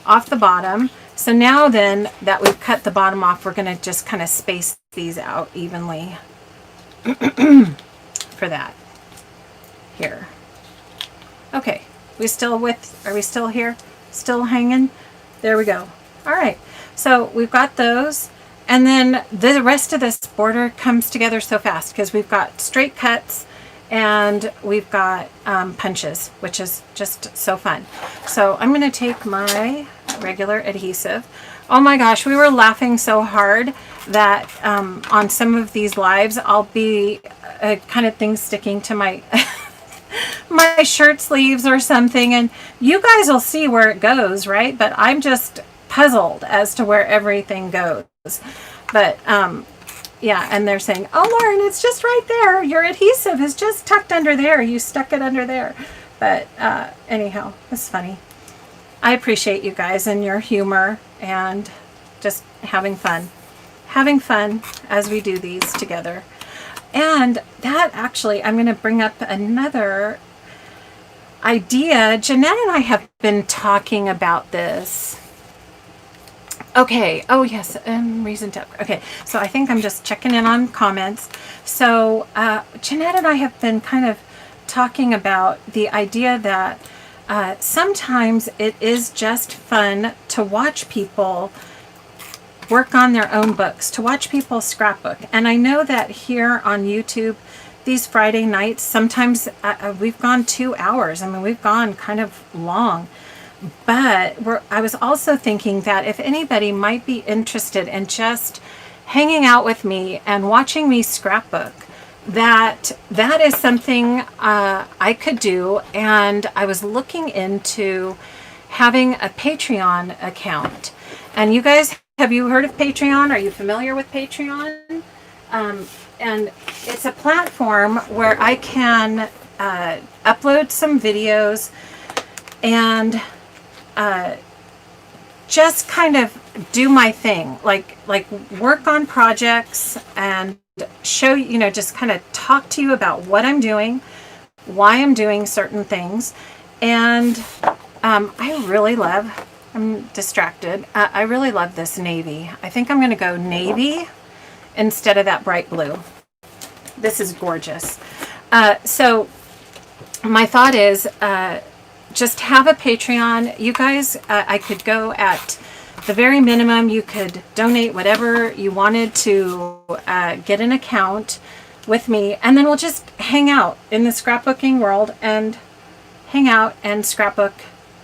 off the bottom. So now then that we've cut the bottom off, we're going to just kind of space these out evenly for that here. Okay, are we still here? Still hanging? There we go. All right, so we've got those. And then the rest of this border comes together so fast because we've got straight cuts and we've got punches, which is just so fun. So I'm going to take my regular adhesive. Oh my gosh, we were laughing so hard that on some of these lives, I'll be kind of things sticking to my my shirt sleeves or something, and you guys will see where it goes, right? But I'm just puzzled as to where everything goes. But Yeah, and they're saying, oh, Lauren, it's just right there. Your adhesive is just tucked under there. You stuck it under there. But anyhow, it's funny. I appreciate you guys and your humor and just having fun. Having fun as we do these together. And that actually, I'm going to bring up another idea. Jeanette and I have been talking about this. Okay. Oh, yes. Reason to. Okay. So I think I'm just checking in on comments. So Jeanette and I have been kind of talking about the idea that sometimes it is just fun to watch people work on their own books, to watch people scrapbook. And I know that here on YouTube, these Friday nights, sometimes we've gone 2 hours. I mean, we've gone kind of long. But I was also thinking that if anybody might be interested in just hanging out with me and watching me scrapbook, that is something I could do. And I was looking into having a Patreon account. And you guys, have you heard of Patreon? Are you familiar with Patreon? And it's a platform where I can upload some videos and just kind of do my thing, like work on projects and show, just kind of talk to you about what I'm doing, why I'm doing certain things. And I'm distracted. I really love this navy. I think I'm going to go navy instead of that bright blue. This is gorgeous. So my thought is, just have a Patreon. You guys, I could go at the very minimum. You could donate whatever you wanted to get an account with me, and then we'll just hang out in the scrapbooking world and hang out and scrapbook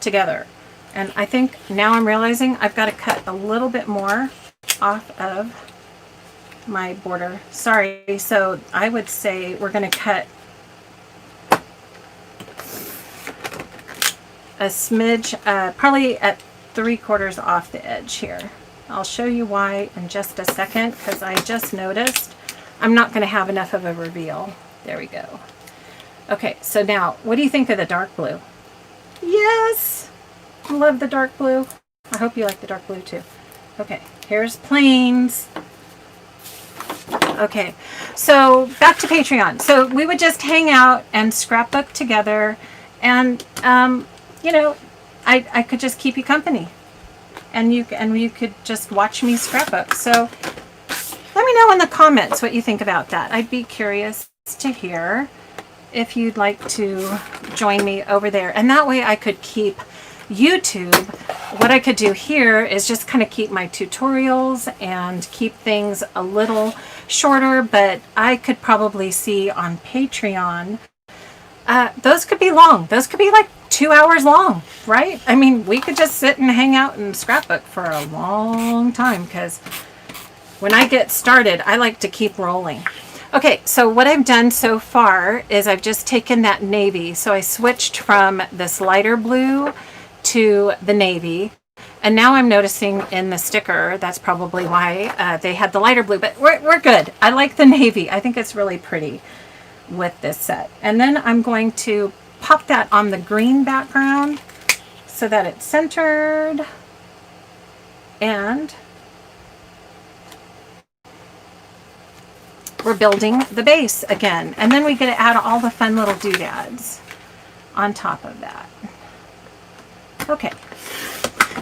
together. And I think now I'm realizing I've got to cut a little bit more off of my border. Sorry. So I would say we're going to cut a smidge, probably at 3/4 off the edge here. I'll show you why in just a second, because I just noticed I'm not going to have enough of a reveal. There we go. Okay, so now, what do you think of the dark blue? Yes! I love the dark blue. I hope you like the dark blue too. Okay, here's plains. Okay, so back to Patreon. So we would just hang out and scrapbook together, and I could just keep you company, and you could just watch me scrapbook. So let me know in the comments what you think about that. I'd be curious to hear if you'd like to join me over there, and that way I could keep YouTube. What I could do here is just kind of keep my tutorials and keep things a little shorter, but I could probably see on Patreon, those could be long. Those could be like 2 hours long, right? I mean, we could just sit and hang out and scrapbook for a long time, because when I get started, I like to keep rolling. Okay, so what I've done so far is I've just taken that navy. So I switched from this lighter blue to the navy. And now I'm noticing in the sticker, that's probably why they had the lighter blue, but we're good. I like the navy. I think it's really pretty with this set. And then I'm going to pop that on the green background so that it's centered. And we're building the base again. And then we get to add all the fun little doodads on top of that. Okay.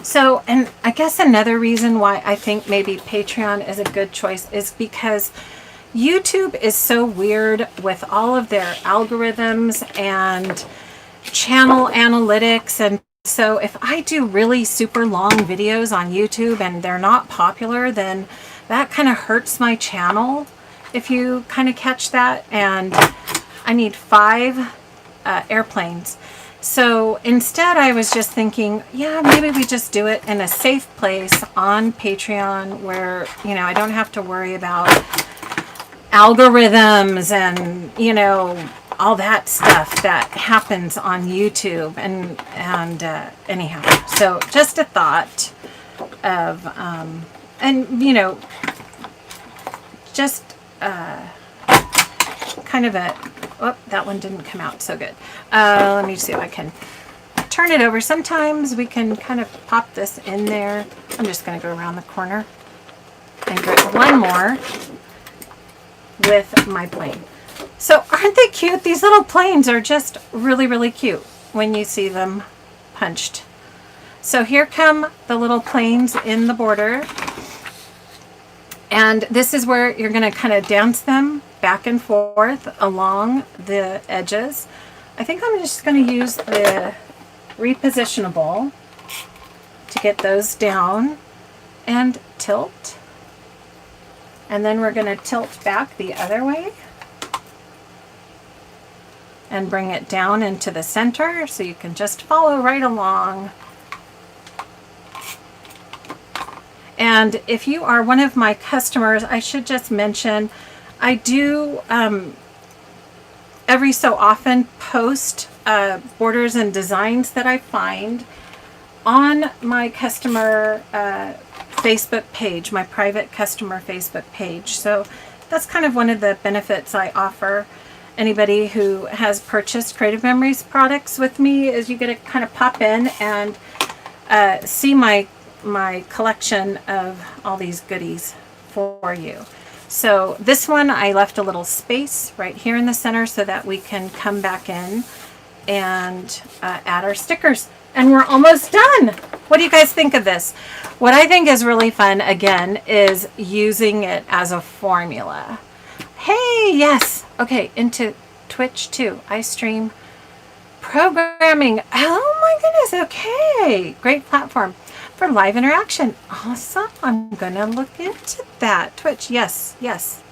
So, and I guess another reason why I think maybe Patreon is a good choice is because YouTube is so weird with all of their algorithms and channel analytics. And so if I do really super long videos on YouTube and they're not popular, then that kind of hurts my channel, if you kind of catch that. And I need 5 airplanes. So instead I was just thinking, yeah, maybe we just do it in a safe place on Patreon where, I don't have to worry about algorithms and, all that stuff that happens on YouTube. And anyhow, so just a thought of, just kind of a, oh, that one didn't come out so good. Let me see if I can turn it over. Sometimes we can kind of pop this in there. I'm just going to go around the corner and get one more with my plane. So aren't they cute? These little planes are just really, really cute when you see them punched. So here come the little planes in the border. And this is where you're going to kind of dance them back and forth along the edges. I think I'm just going to use the repositionable to get those down and tilt. And then we're going to tilt back the other way and bring it down into the center so you can just follow right along. And if you are one of my customers, I should just mention, I do every so often post borders and designs that I find on my customer Facebook page, my private customer Facebook page. So that's kind of one of the benefits I offer anybody who has purchased Creative Memories products with me, is you get to kind of pop in and see my collection of all these goodies for you. So this one I left a little space right here in the center so that we can come back in and add our stickers. And we're almost done. What do you guys think of this? What I think is really fun, again, is using it as a formula. Hey, yes. Okay, into Twitch too. I stream programming. Oh my goodness. Okay. Great platform for live interaction. Awesome. I'm going to look into that. Twitch. Yes. Yes.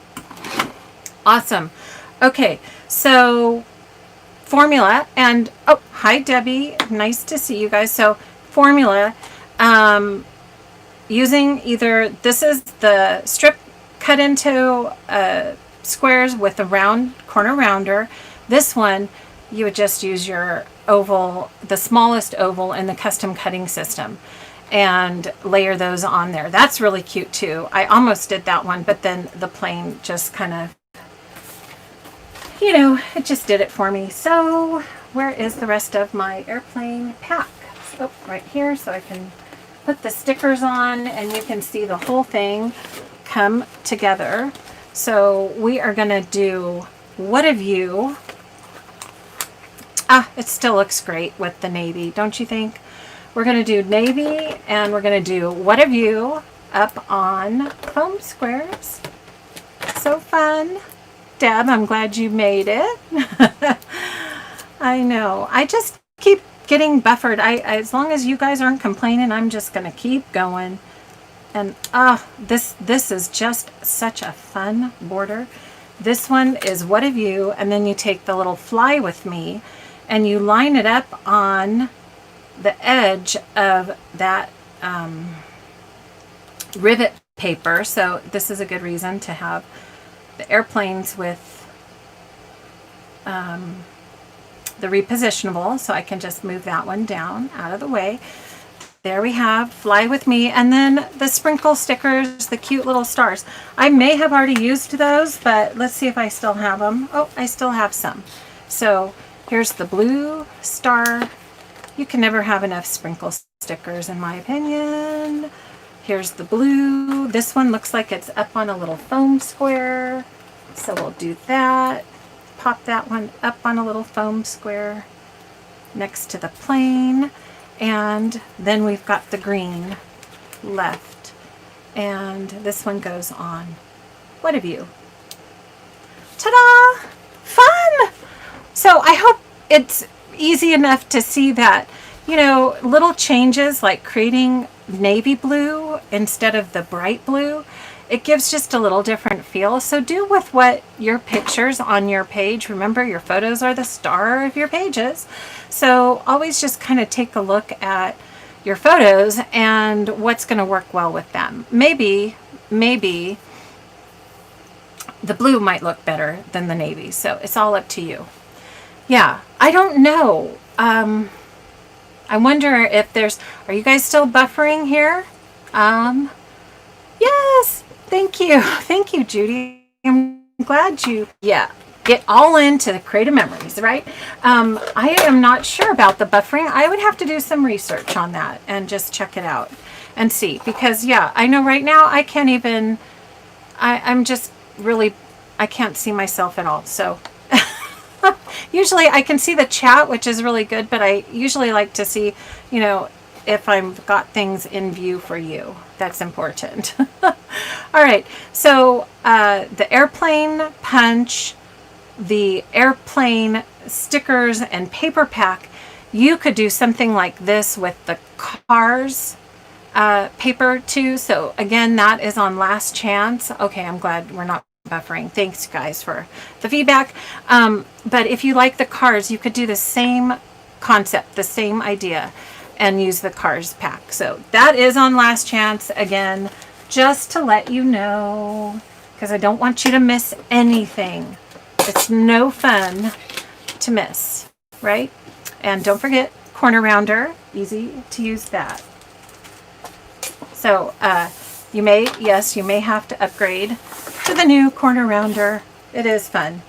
Awesome. Okay. So formula, and oh, hi Debbie. Nice to see you guys. So formula, using either, this is the strip cut into squares with a round corner rounder. This one, you would just use your oval, the smallest oval in the custom cutting system, and layer those on there. That's really cute too. I almost did that one, but then the plane just kind of, you know, it just did it for me. So where is the rest of my airplane pack? Oh, right here, so I can put the stickers on and you can see the whole thing come together. So we are going to do What Have You? Ah, it still looks great with the navy, don't you think? We're going to do navy, and we're going to do What Have You up on foam squares. So fun. Deb, I'm glad you made it. I know. I just keep getting buffered. As long as you guys aren't complaining, I'm just going to keep going. And this is just such a fun border. This one is What Have You, and then you take the little Fly With Me and you line it up on the edge of that rivet paper. So this is a good reason to have the airplanes with the repositionable, so I can just move that one down out of the way. There we have Fly With Me, and then the sprinkle stickers, the cute little stars. I may have already used those, but let's see if I still have them. Oh, I still have some. So here's the blue star. You can never have enough sprinkle stickers, in my opinion. Here's the blue. This one looks like it's up on a little foam square, so we'll do that. Pop that one up on a little foam square next to the plane. And then we've got the green left. And this one goes on What Have You? Ta-da! Fun! So I hope it's easy enough to see that, you know, little changes like creating navy blue instead of the bright blue, it gives just a little different feel. So do with what your pictures on your page. Remember, your photos are the star of your pages. So always just kind of take a look at your photos and what's going to work well with them. Maybe the blue might look better than the navy. So it's all up to you. Yeah, I don't know. I wonder if there's, are you guys still buffering here? Yes, thank you. Thank you, Judy. I'm glad you, get all into the creative memories, right? I am not sure about the buffering. I would have to do some research on that and just check it out and see. Because, I know right now I can't even, I'm just really, I can't see myself at all. So usually I can see the chat, which is really good, but I usually like to see, if I've got things in view for you. That's important. All right. So the airplane punch, the airplane stickers and paper pack, you could do something like this with the cars paper too. So again, that is on last chance. Okay, I'm glad we're not buffering. Thanks guys for the feedback. But if you like the cars, you could do the same concept, the same idea, and use the cars pack. So that is on last chance again, just to let you know, because I don't want you to miss anything. It's no fun to miss, right? And don't forget corner rounder, easy to use that. So you may have to upgrade to the new corner rounder. It is fun.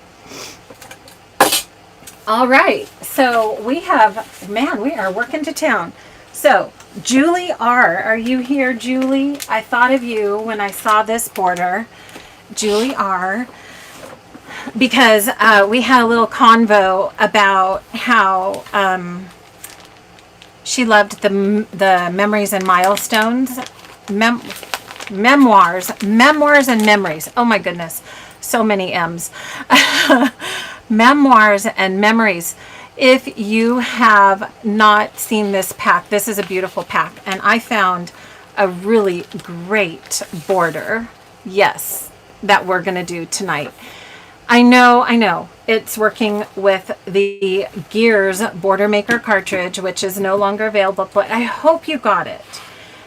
All right, so we are working to town. So Julie R, are you here, Julie? I thought of you when I saw this border, Julie R, because we had a little convo about how she loved the memories and milestones, memoirs and memories. Oh my goodness, so many M's. Memoirs and memories. If you have not seen this pack, this is a beautiful pack, and I found a really great border. Yes, that we're gonna do tonight. I know. It's working with the Gears Border Maker cartridge, which is no longer available, but I hope you got it.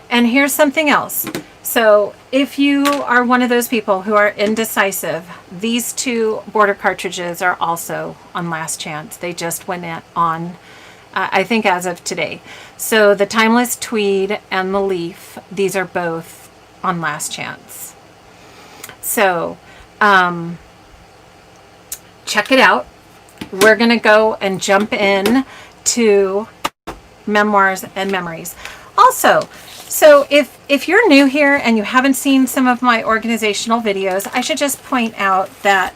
And here's something else. So if you are one of those people who are indecisive, these two border cartridges are also on last chance. They just went on, I think as of today. So the Timeless Tweed and the Leaf, these are both on last chance. So check it out. We're going to go and jump in to memoirs and memories. Also, so if you're new here and you haven't seen some of my organizational videos, I should just point out that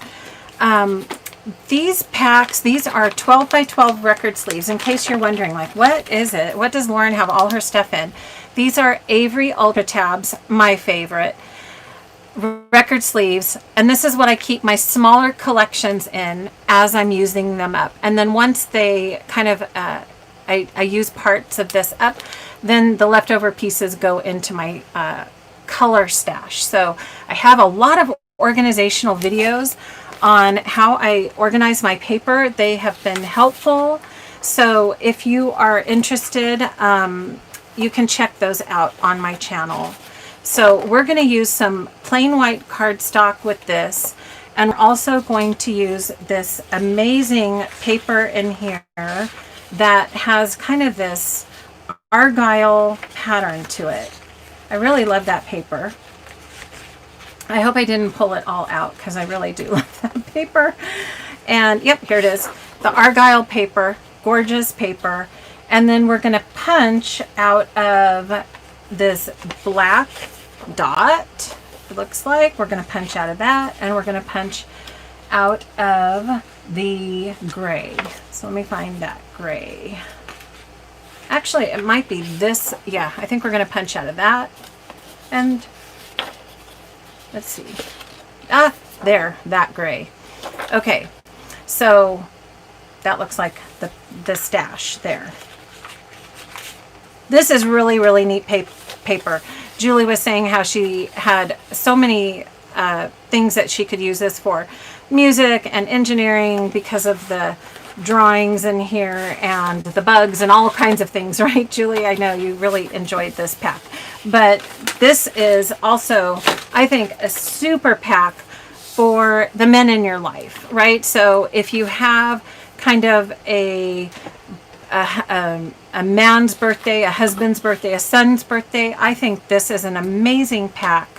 these packs, these are 12 by 12 record sleeves, in case you're wondering, like, what is it? What does Lauren have all her stuff in? These are Avery Ultra Tabs, my favorite, record sleeves, and this is what I keep my smaller collections in as I'm using them up. And then once they kind of, I use parts of this up, then the leftover pieces go into my color stash. So I have a lot of organizational videos on how I organize my paper. They have been helpful. So if you are interested, you can check those out on my channel. So we're going to use some plain white cardstock with this, and we're also going to use this amazing paper in here that has kind of this argyle pattern to it. I really love that paper. I hope I didn't pull it all out because I really do love that paper. And yep, here it is. The argyle paper, gorgeous paper. And then we're going to punch out of this black dot, it looks like. We're going to punch out of that, and we're going to punch out of the gray. So let me find that gray. Actually, it might be this. Yeah, I think we're going to punch out of that. And let's see. Ah, there, that gray. Okay, so that looks like the stash there. This is really, really neat paper. Julie was saying how she had so many things that she could use this for. Music and engineering because of the drawings in here and the bugs and all kinds of things, right, Julie? I know you really enjoyed this pack. But this is also, I think, a super pack for the men in your life, right? So if you have kind of a man's birthday, a husband's birthday, a son's birthday, I think this is an amazing pack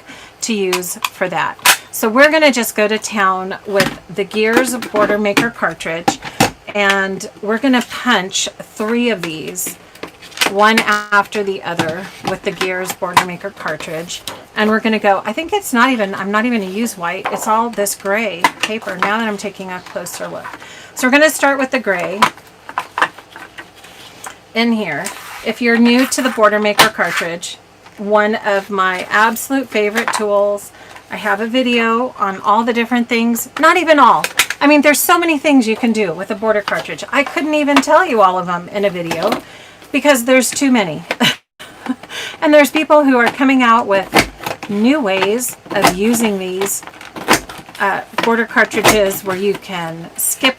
to use for that. So we're going to just go to town with the Gears Border Maker cartridge, and we're going to punch 3 of these, one after the other, with the Gears Border Maker cartridge. And we're going to go, I think it's not even, I'm not even going to use white. It's all this gray paper now that I'm taking a closer look. So we're going to start with the gray in here. If you're new to the Border Maker cartridge, one of my absolute favorite tools. I have a video on all the different things, not even all. I mean, there's so many things you can do with a border cartridge. I couldn't even tell you all of them in a video because there's too many. And there's people who are coming out with new ways of using these border cartridges where you can skip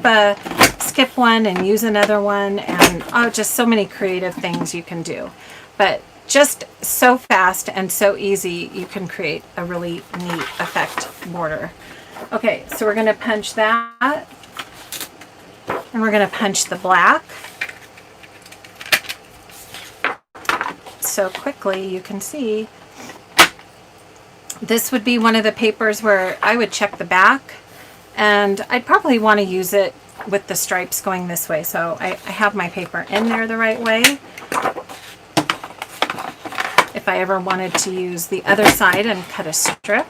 one and use another one, and just so many creative things you can do. But just so fast and so easy, you can create a really neat effect border. Okay, so we're going to punch that, and we're going to punch the black. So quickly, you can see this would be one of the papers where I would check the back, and I'd probably want to use it with the stripes going this way. So I have my paper in there the right way. If I ever wanted to use the other side and cut a strip.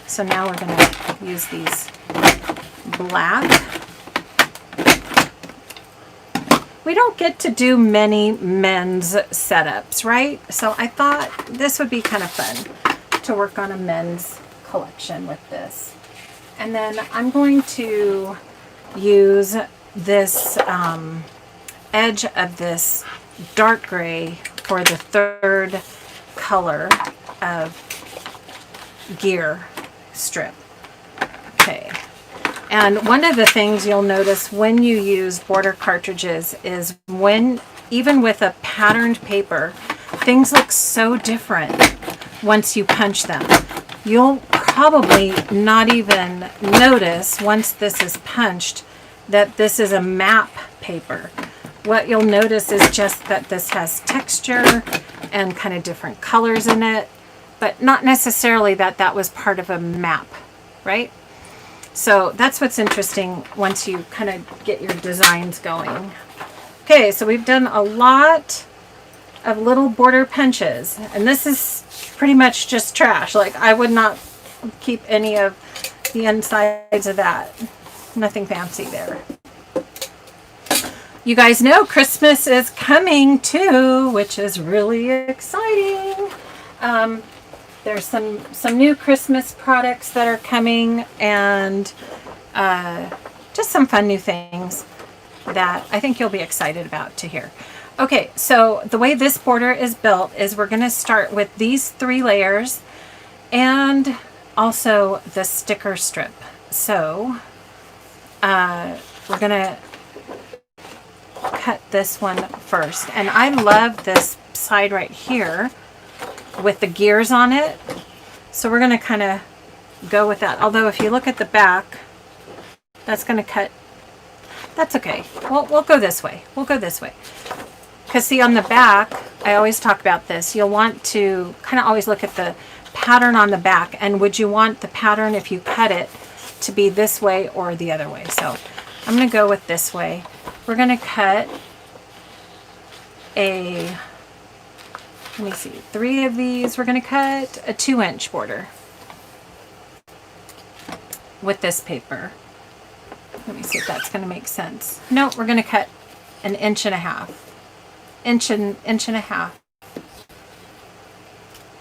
So now we're going to use these black. We don't get to do many men's setups, right? So I thought this would be kind of fun to work on a men's collection with this. And then I'm going to use this edge of this dark gray for the 3rd color of gear strip. Okay. And one of the things you'll notice when you use border cartridges is even with a patterned paper, things look so different once you punch them. You'll probably not even notice once this is punched that this is a map paper. What you'll notice is just that this has texture and kind of different colors in it, but not necessarily that that was part of a map, right? So that's what's interesting once you kind of get your designs going. Okay, so we've done a lot of little border punches, and this is pretty much just trash. Like, I would not keep any of the insides of that. Nothing fancy there. You guys know Christmas is coming too, which is really exciting. There's some new Christmas products that are coming, and just some fun new things that I think you'll be excited about to hear. Okay, so the way this border is built is we're going to start with these 3 layers and also the sticker strip. So we're going to cut this one first, and I love this side right here with the gears on it, so we're going to kind of go with that. Although if you look at the back, that's going to cut. That's okay. We'll go this way. We'll go this way, because see, on the back, I always talk about this, you'll want to kind of always look at the pattern on the back, and would you want the pattern, if you cut it, to be this way or the other way. So I'm going to go with this way. We're going to cut let me see, 3 of these. We're going to cut a 2-inch border with this paper. Let me see if that's going to make sense. No, we're going to cut an 1.5 inches. Inch and a half.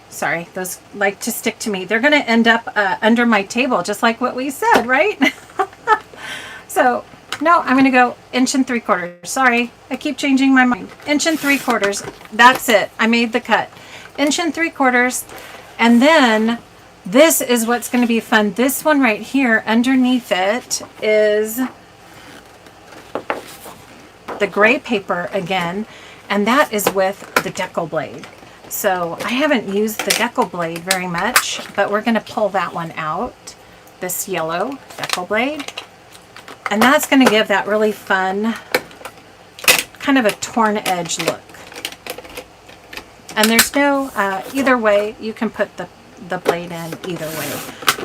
Sorry, those like to stick to me. They're going to end up under my table, just like what we said, right? So, no, I'm going to go 1 3/4. Sorry, I keep changing my mind. 1 3/4. That's it. I made the cut. 1 3/4. And then this is what's going to be fun. This one right here, underneath it, is the gray paper again. And that is with the decal blade. So I haven't used the decal blade very much, but we're going to pull that one out. This yellow decal blade. And that's going to give that really fun, kind of a torn edge look. And there's no, either way, you can put the the blade in either way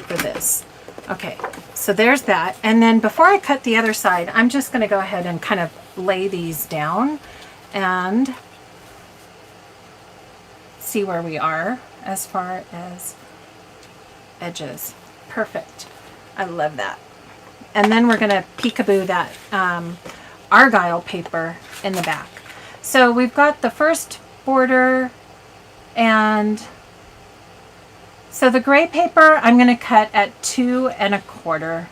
for this. Okay, so there's that. And then before I cut the other side, I'm just going to go ahead and kind of lay these down and see where we are as far as edges. Perfect. I love that. And then we're going to peekaboo that argyle paper in the back. So we've got the first border, and so the gray paper I'm going to cut at 2 1/4.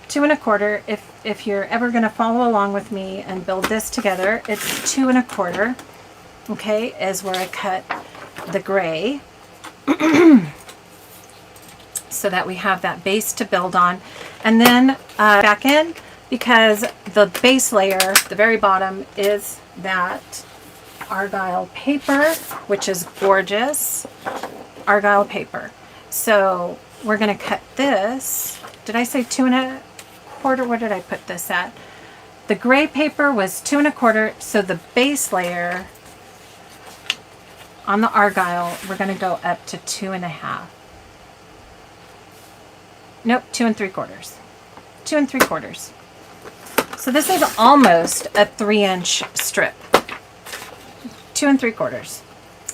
2 1/4. If you're ever going to follow along with me and build this together, it's 2 1/4. Okay, is where I cut the gray. So that we have that base to build on. And then back in, because the base layer, the very bottom, is that argyle paper, which is gorgeous argyle paper. So we're going to cut this. Did I say 2 1/4? Where did I put this at? The gray paper was 2 1/4. So the base layer on the argyle, we're going to go up to 2 1/2. Nope, 2 3/4. 2 3/4. So this is almost a 3-inch strip. 2 3/4.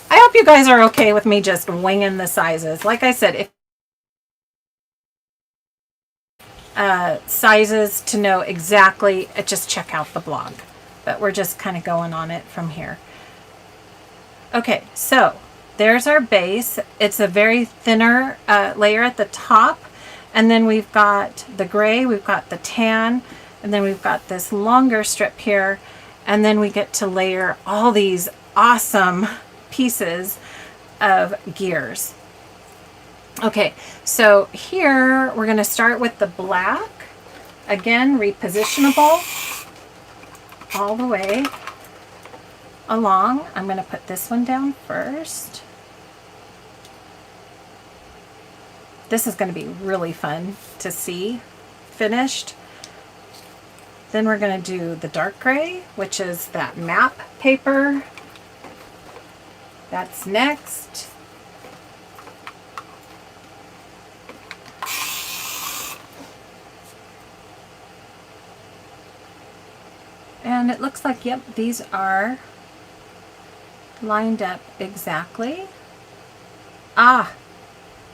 I hope you guys are okay with me just winging the sizes. Like I said, if sizes to know exactly, just check out the blog. But we're just kind of going on it from here. Okay, so there's our base. It's a very thinner layer at the top. And then we've got the gray, we've got the tan, and then we've got this longer strip here. And then we get to layer all these awesome pieces of gears. Okay, so here we're going to start with the black. Again, repositionable all the way along. I'm going to put this one down first. This is going to be really fun to see finished. Then we're going to do the dark gray, which is that map paper. That's next. And it looks like, yep, these are lined up exactly. Ah,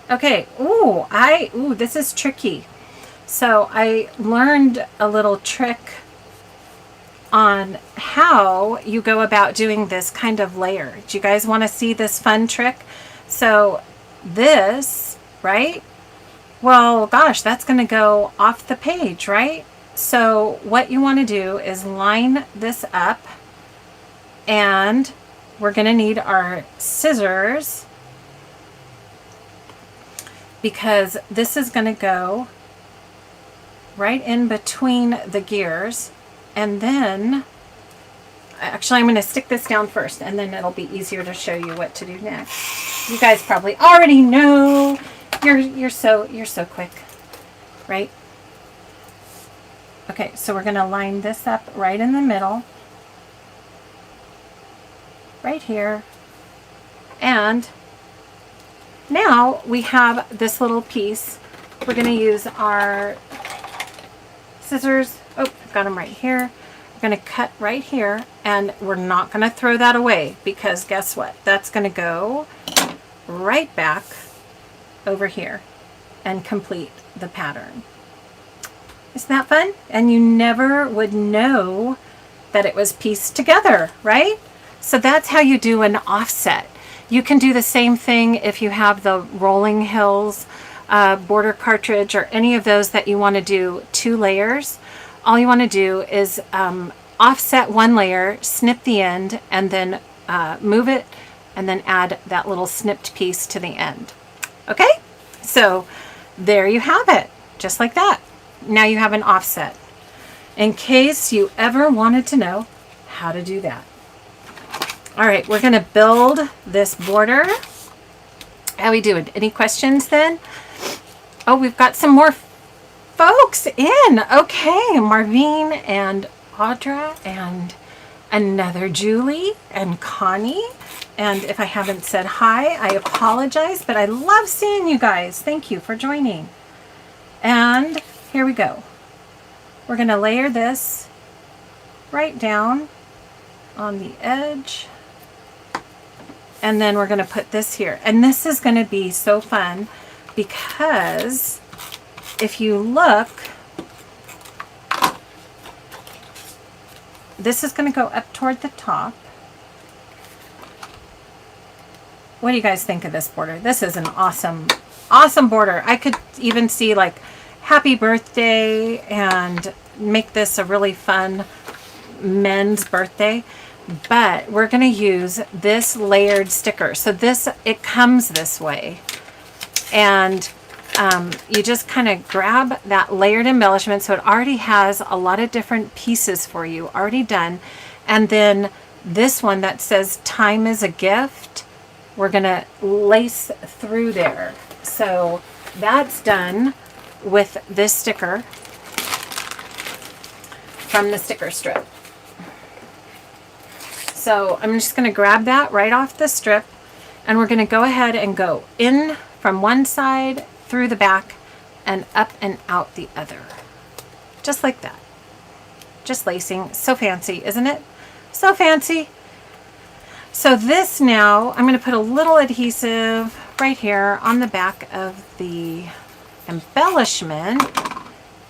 okay. Ooh, this is tricky. So I learned a little trick on how you go about doing this kind of layer. Do you guys want to see this fun trick? So this, right? Well, gosh, that's going to go off the page, right? So what you want to do is line this up, and we're going to need our scissors, because this is going to go right in between the gears. And then, actually, I'm going to stick this down first, and then it'll be easier to show you what to do next. You guys probably already know. You're so quick, right? Okay, so we're going to line this up right in the middle, right here. And now we have this little piece. We're going to use our scissors. Oh, I've got them right here. We're going to cut right here, and we're not going to throw that away, because guess what? That's going to go right back over here and complete the pattern. Isn't that fun? And you never would know that it was pieced together, right? So that's how you do an offset. You can do the same thing if you have the Rolling Hills border cartridge, or any of those that you want to do 2 layers. All you want to do is offset 1 layer, snip the end, and then move it, and then add that little snipped piece to the end. Okay, so there you have it, just like that. Now you have an offset, in case you ever wanted to know how to do that. All right, we're going to build this border. How we doing? Any questions then? Oh, we've got some more folks in. Okay, Marvine and Audra and another Julie and Connie And if I haven't said hi, I apologize, but I love seeing you guys. Thank you for joining. And here we go. We're going to layer this right down on the edge. And then we're going to put this here. And this is going to be so fun because if you look, this is going to go up toward the top. What do you guys think of this border? This is an awesome, awesome border. I could even see like happy birthday and make this a really fun men's birthday. But we're going to use this layered sticker. So this, it comes this way. And you just kind of grab that layered embellishment. So it already has a lot of different pieces for you already done. And then this one that says time is a gift, we're going to lace through there. So that's done with this sticker from the sticker strip. So I'm just going to grab that right off the strip, and we're going to go ahead and go in from one side, through the back, and up and out the other. Just like that. Just lacing. So fancy, isn't it? So fancy. So this now, I'm going to put a little adhesive right here on the back of the embellishment.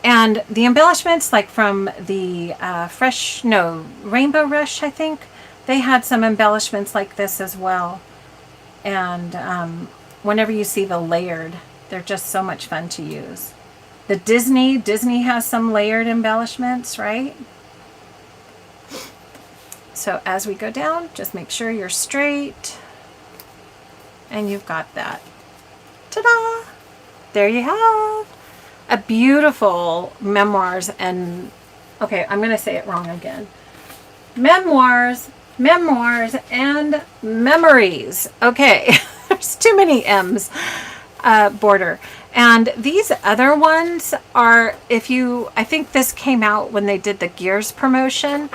And the embellishments, like from the Rainbow Rush, I think, they had some embellishments like this as well. And whenever you see the layered, they're just so much fun to use. The Disney has some layered embellishments, right? So as we go down, just make sure you're straight. And you've got that. Ta-da! There you have a beautiful memoirs and, okay, I'm going to say it wrong again. Memoirs and memories. Okay, there's too many M's border. And these other ones are, I think this came out when they did the Gears promotion.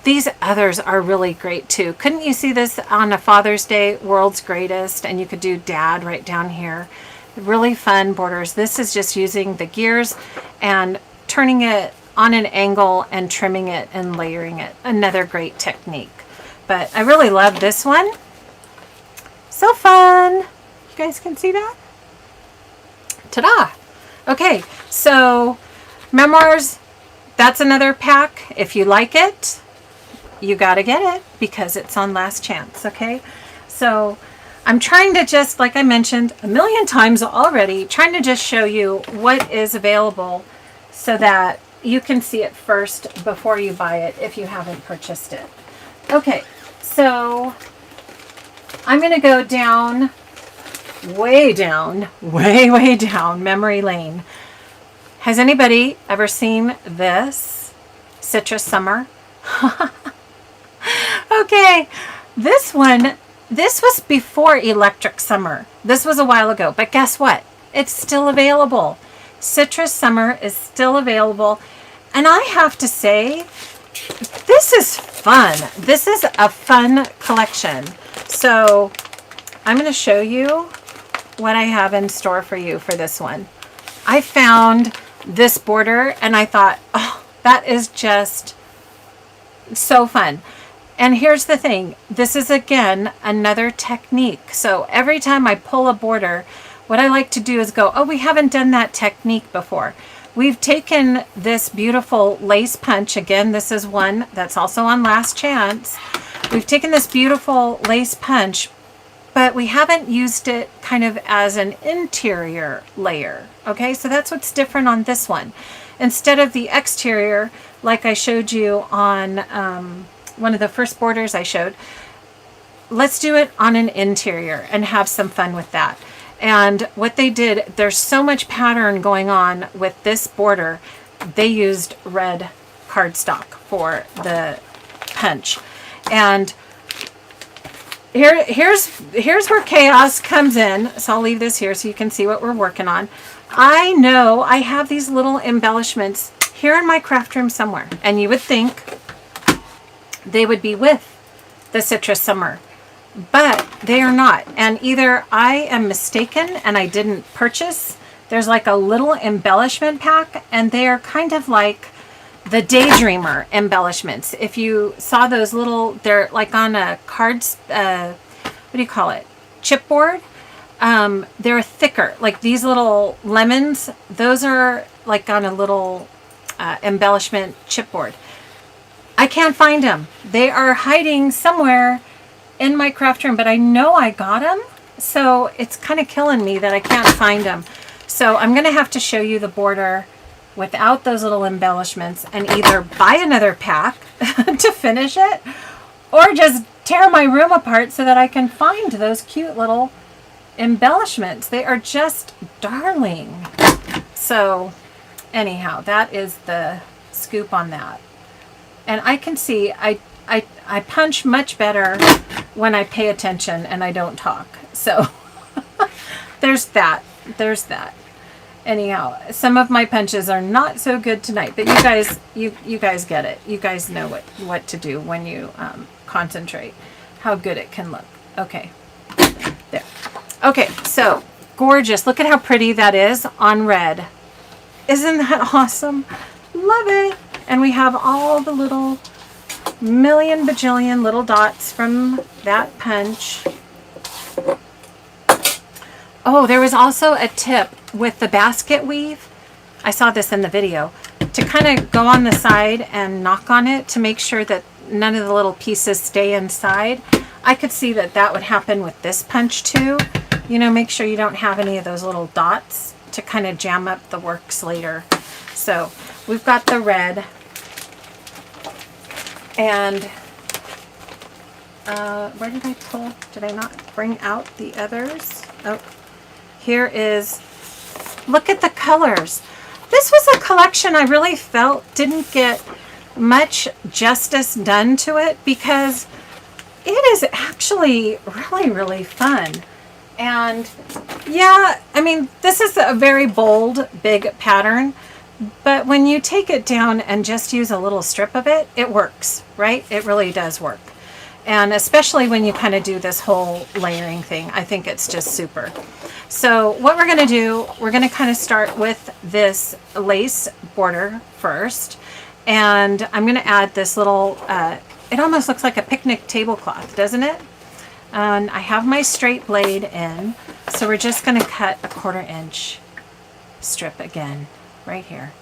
These others are really great too. Couldn't you see this on a Father's Day, World's Greatest, and you could do Dad right down here. Really fun borders. This is just using the Gears and turning it on an angle and trimming it and layering it. Another great technique. But I really love this one. So fun. You guys can see that? Ta-da! Okay, so Memoirs, that's another pack. If you like it, you got to get it because it's on last chance, okay? So I'm trying to just, like I mentioned a million times already, trying to just show you what is available so that you can see it first before you buy it if you haven't purchased it. Okay, so I'm going to go down, way down memory lane. Has anybody ever seen this? Citrus Summer? Okay, this one, this was before Electric Summer. This was a while ago, but guess what? It's still available. Citrus Summer is still available. And I have to say, this is fun. This is a fun collection. So I'm going to show you what I have in store for you for this one. I found this border and I thought, oh, that is just so fun. And here's the thing. This is, again, another technique. So every time I pull a border, what I like to do is go, oh, we haven't done that technique before. We've taken this beautiful lace punch. Again, this is one that's also on last chance. We've taken this beautiful lace punch, but we haven't used it kind of as an interior layer. Okay, so that's what's different on this one. Instead of the exterior, like I showed you on one of the first borders I showed, let's do it on an interior and have some fun with that. And what they did, there's so much pattern going on with this border. They used red cardstock for the punch. And here's where chaos comes in. So I'll leave this here so you can see what we're working on. I know I have these little embellishments here in my craft room somewhere. And you would think they would be with the Citrus Summer, but they are not. And either I am mistaken and I didn't purchase. There's like a little embellishment pack, and they are kind of like the Daydreamer embellishments. If you saw those little, they're like on a cards, what do you call it? Chipboard. They're thicker, like these little lemons. Those are like on a little embellishment chipboard. I can't find them. They are hiding somewhere in my craft room, but I know I got them. So it's kind of killing me that I can't find them. So I'm going to have to show you the border without those little embellishments and either buy another pack to finish it or just tear my room apart so that I can find those cute little embellishments. They are just darling. So anyhow, that is the scoop on that. And I can see I punch much better when I pay attention and I don't talk. So there's that. There's that. Anyhow, some of my punches are not so good tonight, but you guys get it. You guys know what to do when you concentrate, how good it can look. Okay, there. Okay, so gorgeous. Look at how pretty that is on red. Isn't that awesome? Love it. And we have all the little million bajillion little dots from that punch. Oh, there was also a tip with the basket weave. I saw this in the video. To kind of go on the side and knock on it to make sure that none of the little pieces stay inside. I could see that that would happen with this punch too. You know, make sure you don't have any of those little dots to kind of jam up the works later. So we've got the red. And where did I pull? Did I not bring out the others? Oh, here is, look at the colors. This was a collection I really felt didn't get much justice done to it because it is actually really, really fun. And yeah, I mean, this is a very bold, big pattern, but when you take it down and just use a little strip of it, it works, right? It really does work. And especially when you kind of do this whole layering thing, I think it's just super. So what we're going to do, we're going to kind of start with this lace border first. And I'm going to add this little, it almost looks like a picnic tablecloth, doesn't it? And I have my straight blade in. So we're just going to cut a 1/4 inch strip again, right here.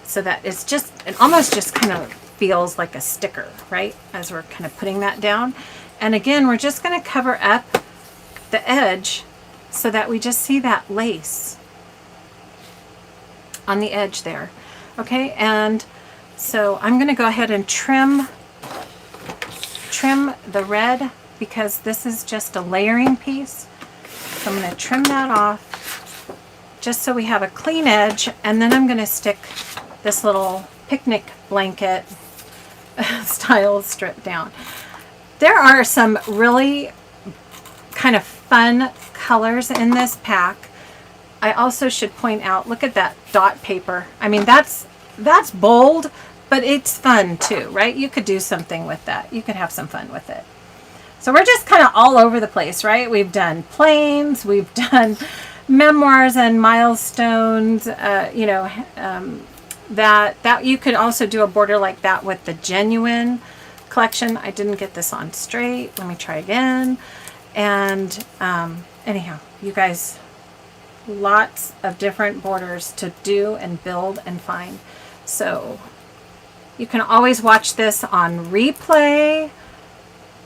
So that it's just, it almost just kind of feels like a sticker, right? As we're kind of putting that down. And again, we're just going to cover up the edge so that we just see that lace on the edge there. Okay, and so I'm going to go ahead and trim the red because this is just a layering piece. So I'm going to trim that off just so we have a clean edge, and then I'm going to stick this little picnic blanket style strip down. There are some really kind of fun colors in this pack. I also should point out, look at that dot paper. I mean, that's bold, but it's fun too, right? You could do something with that. You could have some fun with it. So we're just kind of all over the place, right? We've done planes, we've done memoirs and milestones, you know, that you could also do a border like that with the Genuine collection. I didn't get this on straight. Let me try again. And anyhow, you guys, lots of different borders to do and build and find. So you can always watch this on replay.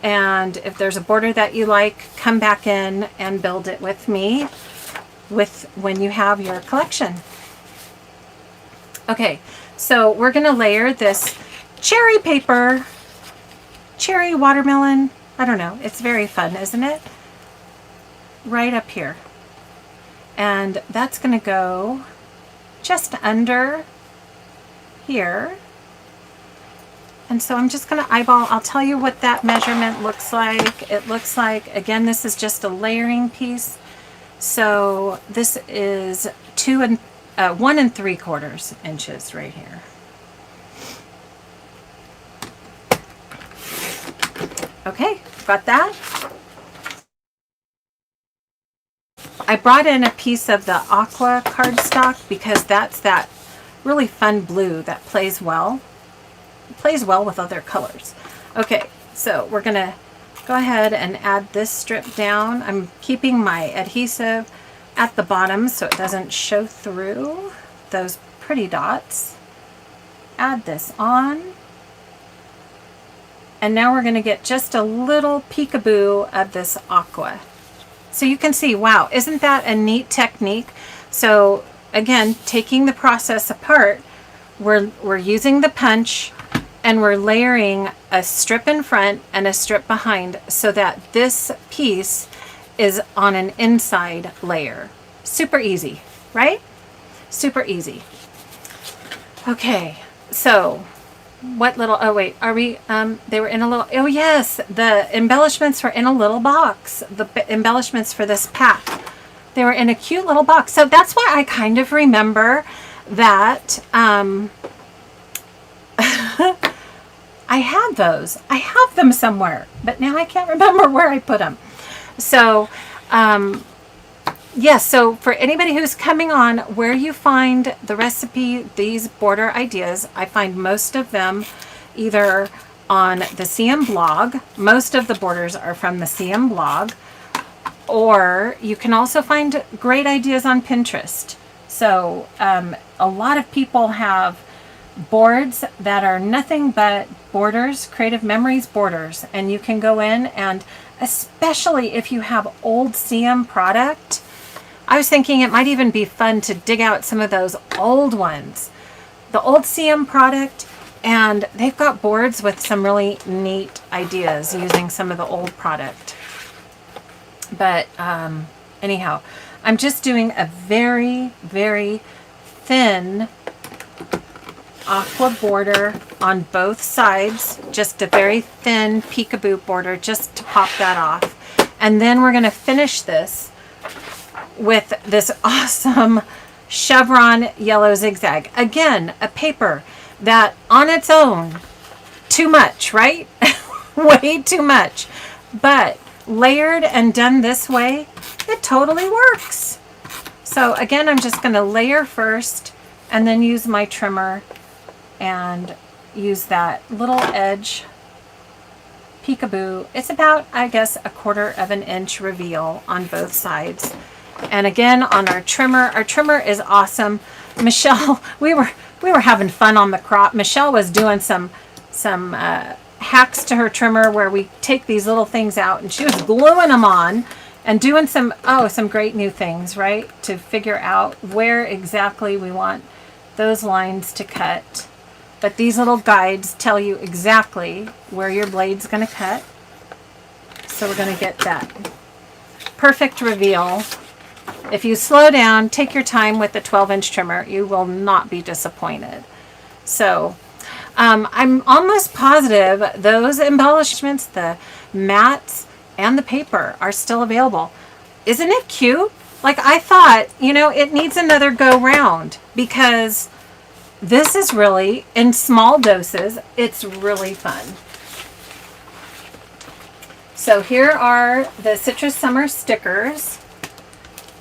And if there's a border that you like, come back in and build it with me when you have your collection. Okay, so we're going to layer this cherry paper, cherry watermelon. I don't know. It's very fun, isn't it? Right up here. And that's going to go just under here. And so I'm just going to eyeball. I'll tell you what that measurement looks like. It looks like, again, this is just a layering piece. So this is 1 3/4 inches right here. Okay, got that. I brought in a piece of the aqua cardstock because that's that really fun blue that plays well. It plays well with other colors. Okay, so we're gonna go ahead and add this strip down. I'm keeping my adhesive at the bottom so it doesn't show through those pretty dots. Add this on. And now we're gonna get just a little peekaboo of this aqua. So you can see, wow, isn't that a neat technique? So again, taking the process apart, we're using the punch and we're layering a strip in front and a strip behind so that this piece is on an inside layer. Super easy, right? Super easy. Okay, so what little, oh wait, are we, they were in a little, oh yes, the embellishments were in a little box. The embellishments for this pack. They were in a cute little box. So that's why I kind of remember that, I had those. I have them somewhere, but now I can't remember where I put them. So, yes, so for anybody who's coming on, where you find the recipe, these border ideas, I find most of them either on the CM blog. Most of the borders are from the CM blog. Or you can also find great ideas on Pinterest. So a lot of people have boards that are nothing but borders, creative memories borders. And you can go in and, especially if you have old CM product, I was thinking it might even be fun to dig out some of those old ones, the old CM product, and they've got boards with some really neat ideas using some of the old product. But anyhow, I'm just doing a very, very thin aqua border on both sides, just a very thin peekaboo border just to pop that off. And then we're going to finish this with this awesome chevron yellow zigzag. Again, a paper that on its own, too much, right? Way too much. But layered and done this way, it totally works. So again, I'm just going to layer first and then use my trimmer and use that little edge peekaboo. It's about, I guess, 1/4 inch reveal on both sides. And again, on our trimmer is awesome. Michelle, we were having fun on the crop. Michelle was doing some hacks to her trimmer where we take these little things out, and she was gluing them on and doing some great new things, right? To figure out where exactly we want those lines to cut. But these little guides tell you exactly where your blade's going to cut. So we're going to get that perfect reveal. If you slow down, take your time with the 12-inch trimmer, you will not be disappointed. So I'm almost positive those embellishments, the mats and the paper, are still available. Isn't it cute? Like, I thought, it needs another go round because this is really, in small doses, it's really fun. So here are the Citrus Summer stickers.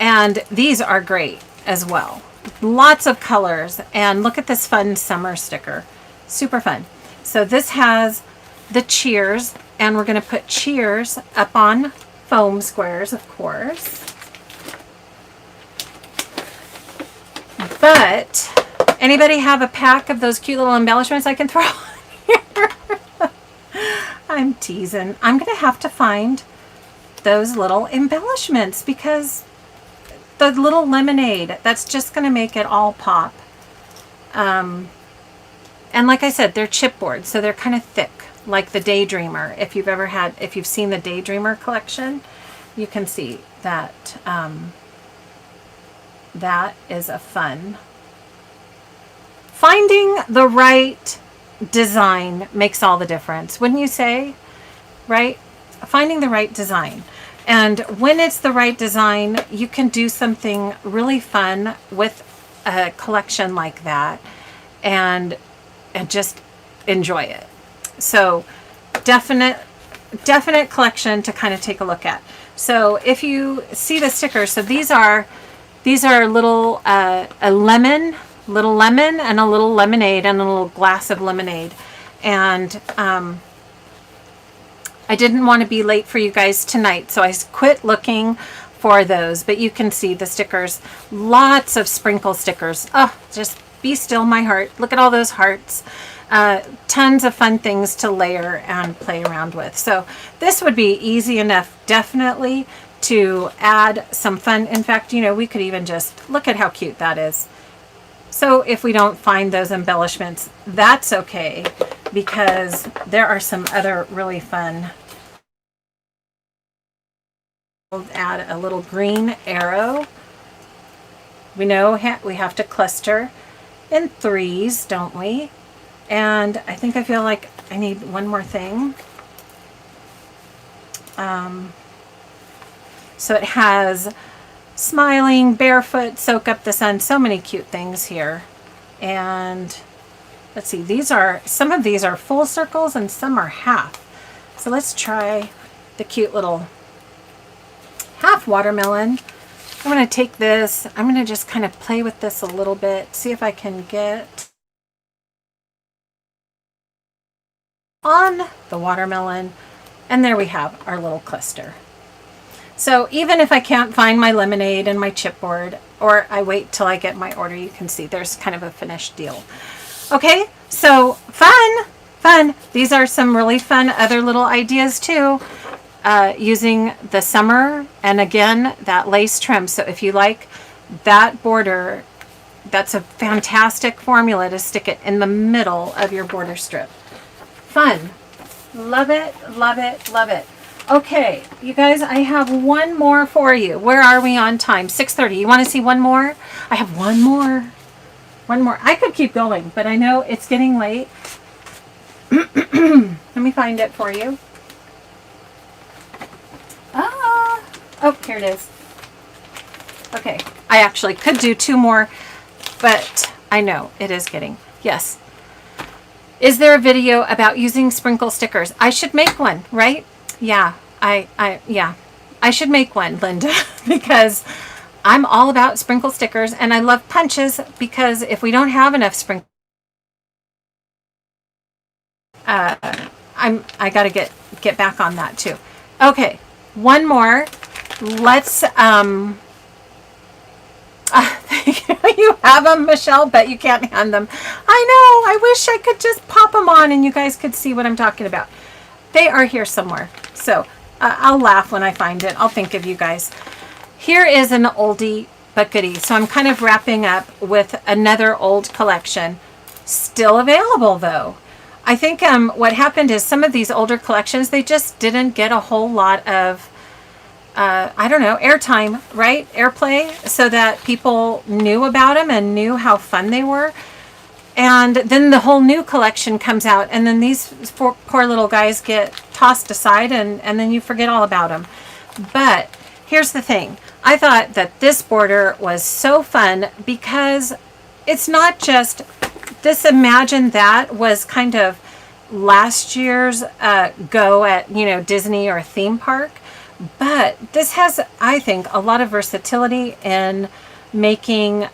And these are great as well. Lots of colors. And look at this fun summer sticker. Super fun. So this has the cheers. And we're going to put cheers up on foam squares, of course. But anybody have a pack of those cute little embellishments I can throw on here? I'm teasing. I'm going to have to find those little embellishments because the little lemonade, that's just going to make it all pop. And like I said, they're chipboard, so they're kind of thick, like the Daydreamer. If you've seen the Daydreamer collection, you can see that that is a fun. Finding the right design makes all the difference, wouldn't you say? Right? Finding the right design. And when it's the right design, you can do something really fun with a collection like that and just enjoy it. So definite definite collection to kind of take a look at. So if you see the stickers, so these are little a little lemon and a little lemonade and a little glass of lemonade. And I didn't want to be late for you guys tonight, so I quit looking for those. But you can see the stickers, lots of sprinkle stickers. Oh, just be still, my heart. Look at all those hearts. Tons of fun things to layer and play around with. So this would be easy enough, definitely, to add some fun. In fact, you know, we could even just look at how cute that is. So if we don't find those embellishments, that's okay, because there are some other really fun. We'll add a little green arrow. We know we have to cluster in threes, don't we? And I think I feel like I need one more thing. So it has smiling, barefoot, soak up the sun, so many cute things here. And let's see, some of these are full circles and some are half. So let's try the cute little half watermelon. I'm going to take this, I'm going to just kind of play with this a little bit, see if I can get on the watermelon. And there we have our little cluster. So even if I can't find my lemonade and my chipboard, or I wait till I get my order, you can see there's kind of a finished deal. Okay, so fun. These are some really fun other little ideas too, using the summer, and again, that lace trim. So if you like that border, that's a fantastic formula to stick it in the middle of your border strip. Fun. Love it, love it, love it. Okay, you guys, I have one more for you. Where are we on time? 6:30. You want to see one more? I have one more. One more. I could keep going, but I know it's getting late. Let me find it for you. Oh, here it is. Okay, I actually could do two more, but I know it is getting, yes. Is there a video about using sprinkle stickers? I should make one, right? Yeah, I should make one, Linda, because I'm all about sprinkle stickers, and I love punches, because if we don't have enough sprinkle, I got to get back on that too. Okay, one more. Let's you have them, Michelle, but you can't hand them. I know. I wish I could just pop them on and you guys could see what I'm talking about. They are here somewhere. So I'll laugh when I find it. I'll think of you guys. Here is an oldie but goodie. So I'm kind of wrapping up with another old collection. Still available though. I think what happened is some of these older collections, they just didn't get a whole lot of I don't know, airtime, right? Airplay, so that people knew about them and knew how fun they were. And then the whole new collection comes out, and then these poor little guys get tossed aside, and then you forget all about them. But here's the thing. I thought that this border was so fun because it's not just this. Imagine that was kind of last year's go at, you know, Disney or theme park. But this has, I think, a lot of versatility in making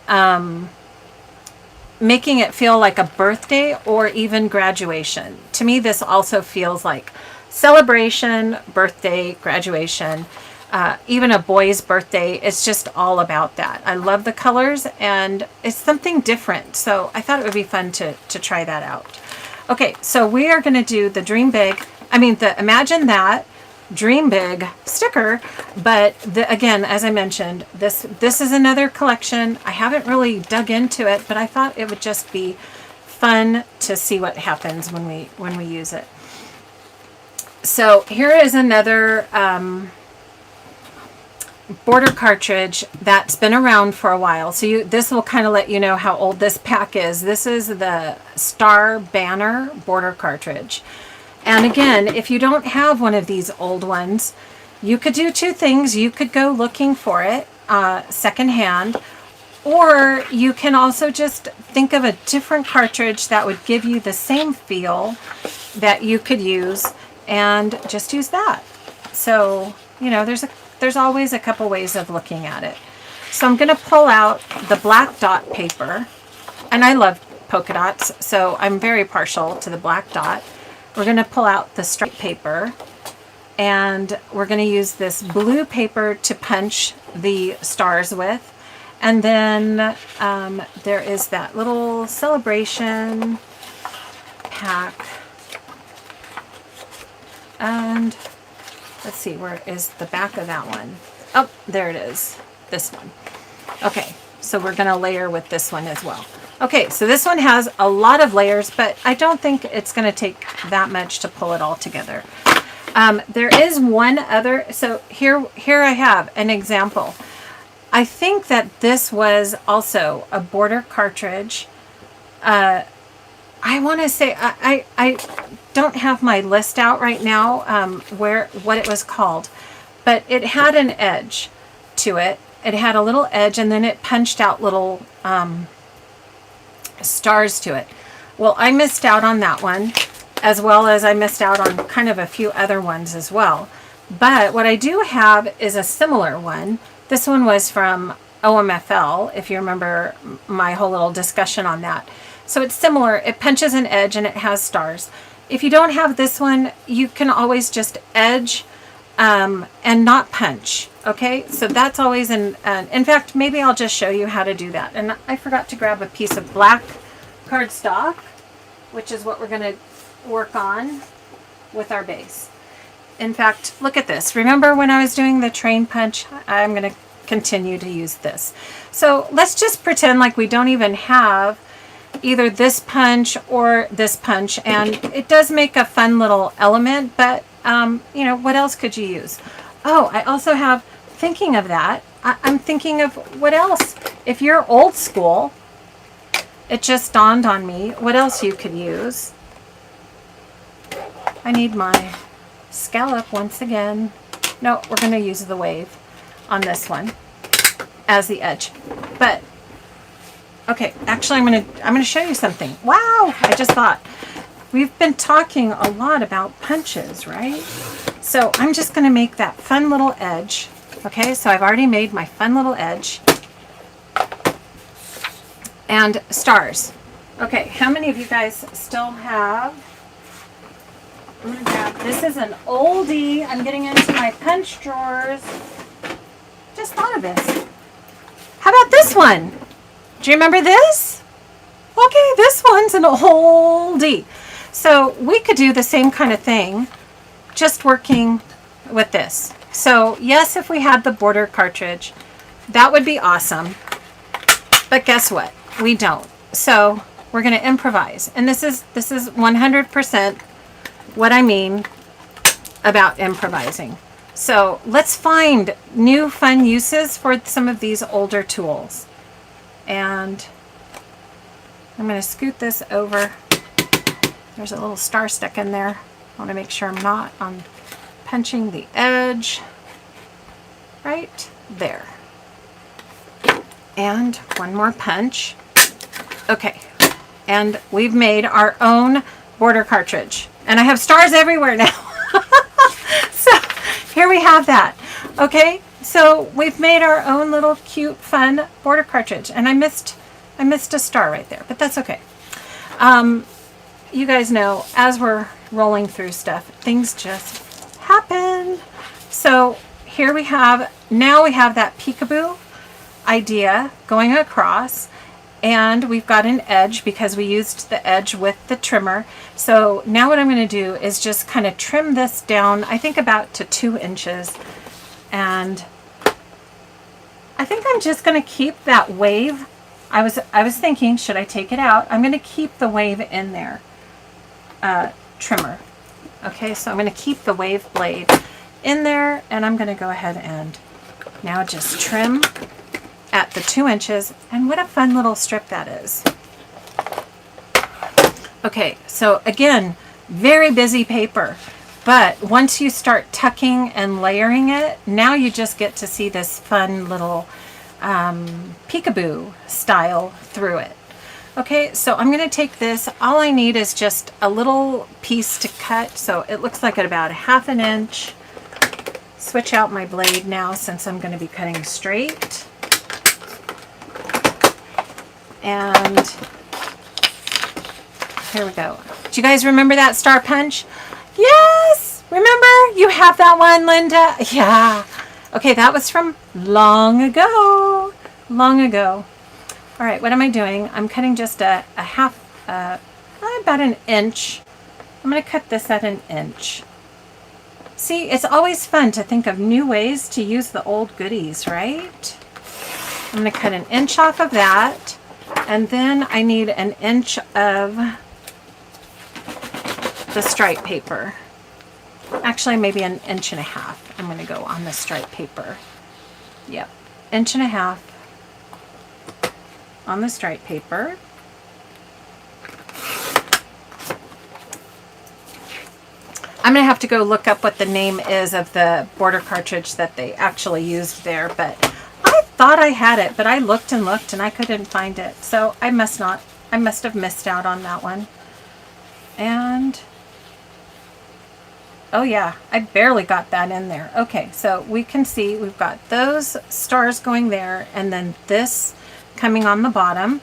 it feel like a birthday or even graduation. To me, this also feels like celebration, birthday, graduation, even a boy's birthday. It's just all about that. I love the colors, and it's something different. So I thought it would be fun to try that out. Okay, so we are going to do the Dream Big. I mean, the Imagine That Dream Big sticker, but again, as I mentioned, this is another collection. I haven't really dug into it, but I thought it would just be fun to see what happens when we use it. So here is another border cartridge that's been around for a while. So this will kind of let you know how old this pack is. This is the Star Banner border cartridge. And again, if you don't have one of these old ones, you could do two things. You could go looking for it secondhand, or you can also just think of a different cartridge that would give you the same feel that you could use and just use that. So, you know, there's always a couple ways of looking at it. So I'm going to pull out the black dot paper, and I love polka dots, so I'm very partial to the black dot. We're going to pull out the stripe paper, and we're going to use this blue paper to punch the stars with. And then there is that little celebration pack. And let's see, where is the back of that one? Oh, there it is, this one. Okay, so we're going to layer with this one as well. Okay, so this one has a lot of layers, but I don't think it's going to take that much to pull it all together. There is one other, so here I have an example. I think that this was also a border cartridge. I want to say, I don't have my list out right now what it was called, but it had an edge to it. It had a little edge, and then it punched out little stars to it. Well, I missed out on that one, as well as I missed out on kind of a few other ones as well. But what I do have is a similar one. This one was from OMFL, if you remember my whole little discussion on that. So it's similar. It punches an edge and it has stars. If you don't have this one, you can always just edge and not punch. Okay, so that's always in fact, maybe I'll just show you how to do that. And I forgot to grab a piece of black cardstock, which is what we're going to work on with our base. In fact, look at this. Remember when I was doing the train punch? I'm going to continue to use this. So let's just pretend like we don't even have either this punch or this punch, and it does make a fun little element, but you know, what else could you use? Oh, I also have, thinking of that, I'm thinking of what else. If you're old school, it just dawned on me what else you could use. I need my scallop once again. No, we're going to use the wave on this one as the edge. But okay, actually I'm going to show you something. Wow, I just thought, we've been talking a lot about punches, right? So I'm just going to make that fun little edge. Okay, so I've already made my fun little edge. And stars. Okay, how many of you guys still have? I'm going to grab, this is an oldie. I'm getting into my punch drawers. Just thought of this. How about this one? Do you remember this? Okay, this one's an oldie. So we could do the same kind of thing, just working with this. So yes, if we had the border cartridge, that would be awesome. But guess what? We don't. So we're going to improvise. And this is 100% what I mean about improvising. So let's find new fun uses for some of these older tools. And I'm going to scoot this over. There's a little star stuck in there. I want to make sure I'm not on punching the edge right there. And one more punch. Okay, and we've made our own border cartridge. And I have stars everywhere now. So here we have that. Okay, so we've made our own little cute, fun border cartridge. And I missed a star right there, but that's okay. You guys know, as we're rolling through stuff, things just happen. So here we have, now we have that peekaboo idea going across, and we've got an edge because we used the edge with the trimmer. So now what I'm going to do is just kind of trim this down, I think about to 2 inches. And I think I'm just going to keep that wave. I was thinking, should I take it out? I'm going to keep the wave in there. Trimmer. Okay, so I'm going to keep the wave blade in there, and I'm going to go ahead and now just trim at the 2 inches. And what a fun little strip that is. Okay, so again, very busy paper, but once you start tucking and layering it, now you just get to see this fun little peekaboo style through it. Okay, so I'm going to take this. All I need is just a little piece to cut. So it looks like at about 1/2 inch. Switch out my blade now since I'm going to be cutting straight. And here we go. Do you guys remember that star punch? Yes! Remember? You have that one, Linda? Yeah. Okay, that was from long ago. Long ago. All right, what am I doing? I'm cutting just a half, about an inch. I'm going to cut this at an inch. See, it's always fun to think of new ways to use the old goodies, right? I'm going to cut an inch off of that. And then I need an inch of the stripe paper. Actually, maybe an inch and a half. I'm going to go on the stripe paper. Yep, 1.5 inches on the stripe paper. I'm going to have to go look up what the name is of the border cartridge that they actually used there, but I thought I had it, but I looked and looked and I couldn't find it. So I must have missed out on that one. And oh yeah, I barely got that in there. Okay, so we can see we've got those stars going there and then this coming on the bottom.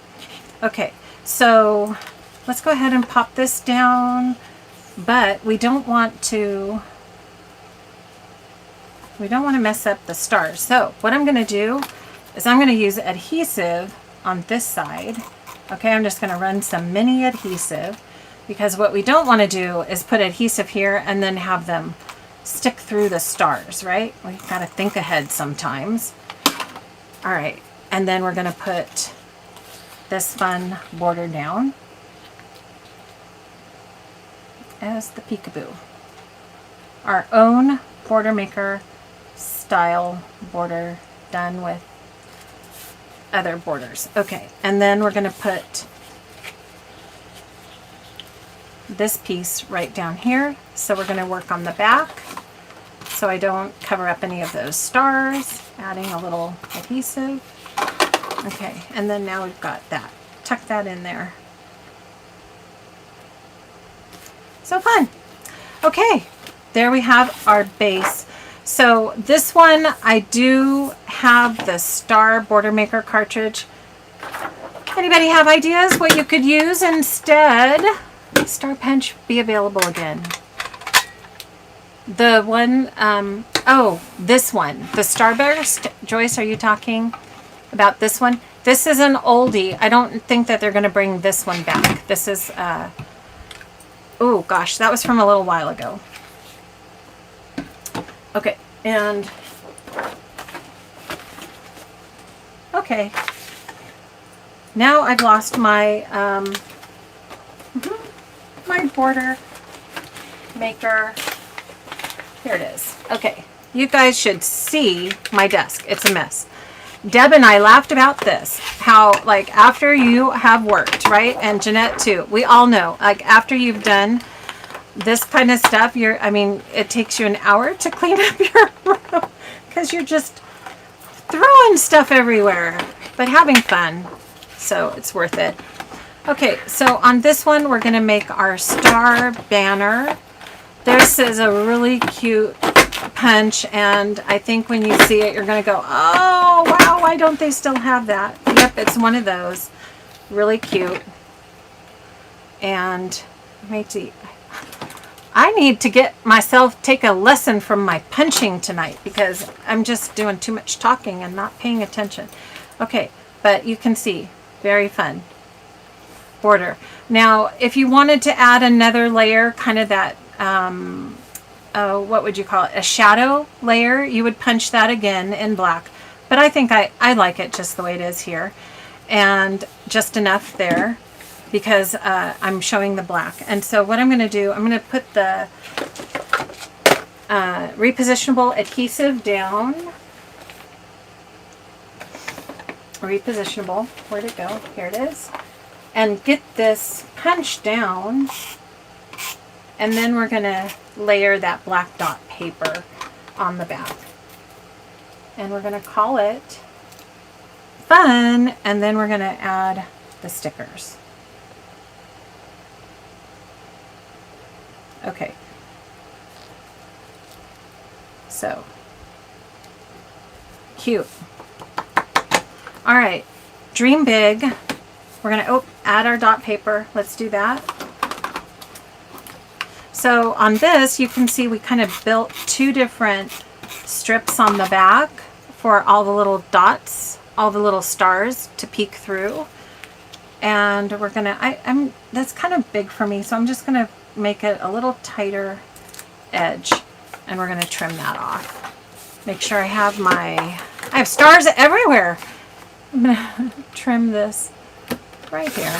Okay, so let's go ahead and pop this down, but we don't want to mess up the stars. So what I'm going to do is I'm going to use adhesive on this side. Okay, I'm just going to run some mini adhesive because what we don't want to do is put adhesive here and then have them stick through the stars, right? We've got to think ahead sometimes. All right, and then we're going to put this fun border down as the peekaboo. Our own border maker style border done with other borders. Okay, and then we're going to put this piece right down here. So we're going to work on the back so I don't cover up any of those stars, adding a little adhesive. Okay, and then now we've got that. Tuck that in there. So fun. Okay, there we have our base. So this one, I do have the Star Border Maker cartridge. Anybody have ideas what you could use instead? Star Punch be available again. The one, oh, this one, the Starburst. Joyce, are you talking about this one? This is an oldie. I don't think that they're going to bring this one back. This is, oh gosh, that was from a little while ago. Okay, and, okay. Now I've lost my, my border maker. Here it is. Okay, you guys should see my desk. It's a mess. Deb and I laughed about this, how like after you have worked, right? And Jeanette too, we all know, like after you've done this kind of stuff, I mean, it takes you an hour to clean up your room because you're just throwing stuff everywhere, but having fun. So it's worth it. Okay, so on this one, we're going to make our star banner. This is a really cute punch, and I think when you see it, you're going to go, oh, wow, why don't they still have that? Yep, it's one of those. Really cute. And I need to get myself, take a lesson from my punching tonight because I'm just doing too much talking and not paying attention. Okay, but you can see, very fun border. Now, if you wanted to add another layer, kind of that, what would you call it? A shadow layer, you would punch that again in black. But I think I like it just the way it is here. And just enough there because I'm showing the black. And so what I'm going to do, I'm going to put the repositionable adhesive down. Repositionable. Where'd it go? Here it is. And get this punch down. And then we're going to layer that black dot paper on the back. And we're going to call it fun. And then we're going to add the stickers. Okay. So, cute. All right, dream big. We're gonna add our dot paper. Let's do that. So on this, you can see we kind of built two different strips on the back for all the little dots, all the little stars to peek through. And we're gonna, that's kind of big for me, so I'm just gonna make it a little tighter edge, and we're gonna trim that off. Make sure I have stars everywhere. I'm gonna trim this right here.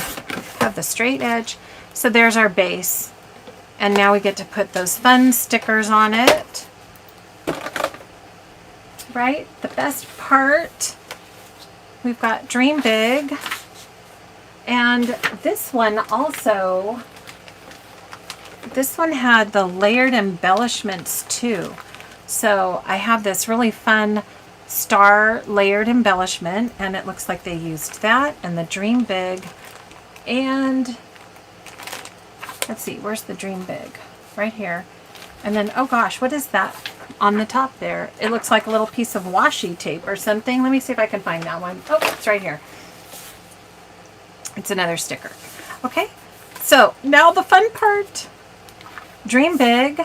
Have the straight edge. So there's our base. And now we get to put those fun stickers on it. Right? The best part. We've got Dream Big. And this one also, this one had the layered embellishments too. So I have this really fun star layered embellishment, and it looks like they used that and the Dream Big. And let's see, where's the Dream Big? Right here. And then, oh gosh, what is that on the top there? It looks like a little piece of washi tape or something. Let me see if I can find that one. Oh, it's right here. It's another sticker. Okay, so now the fun part. Dream Big.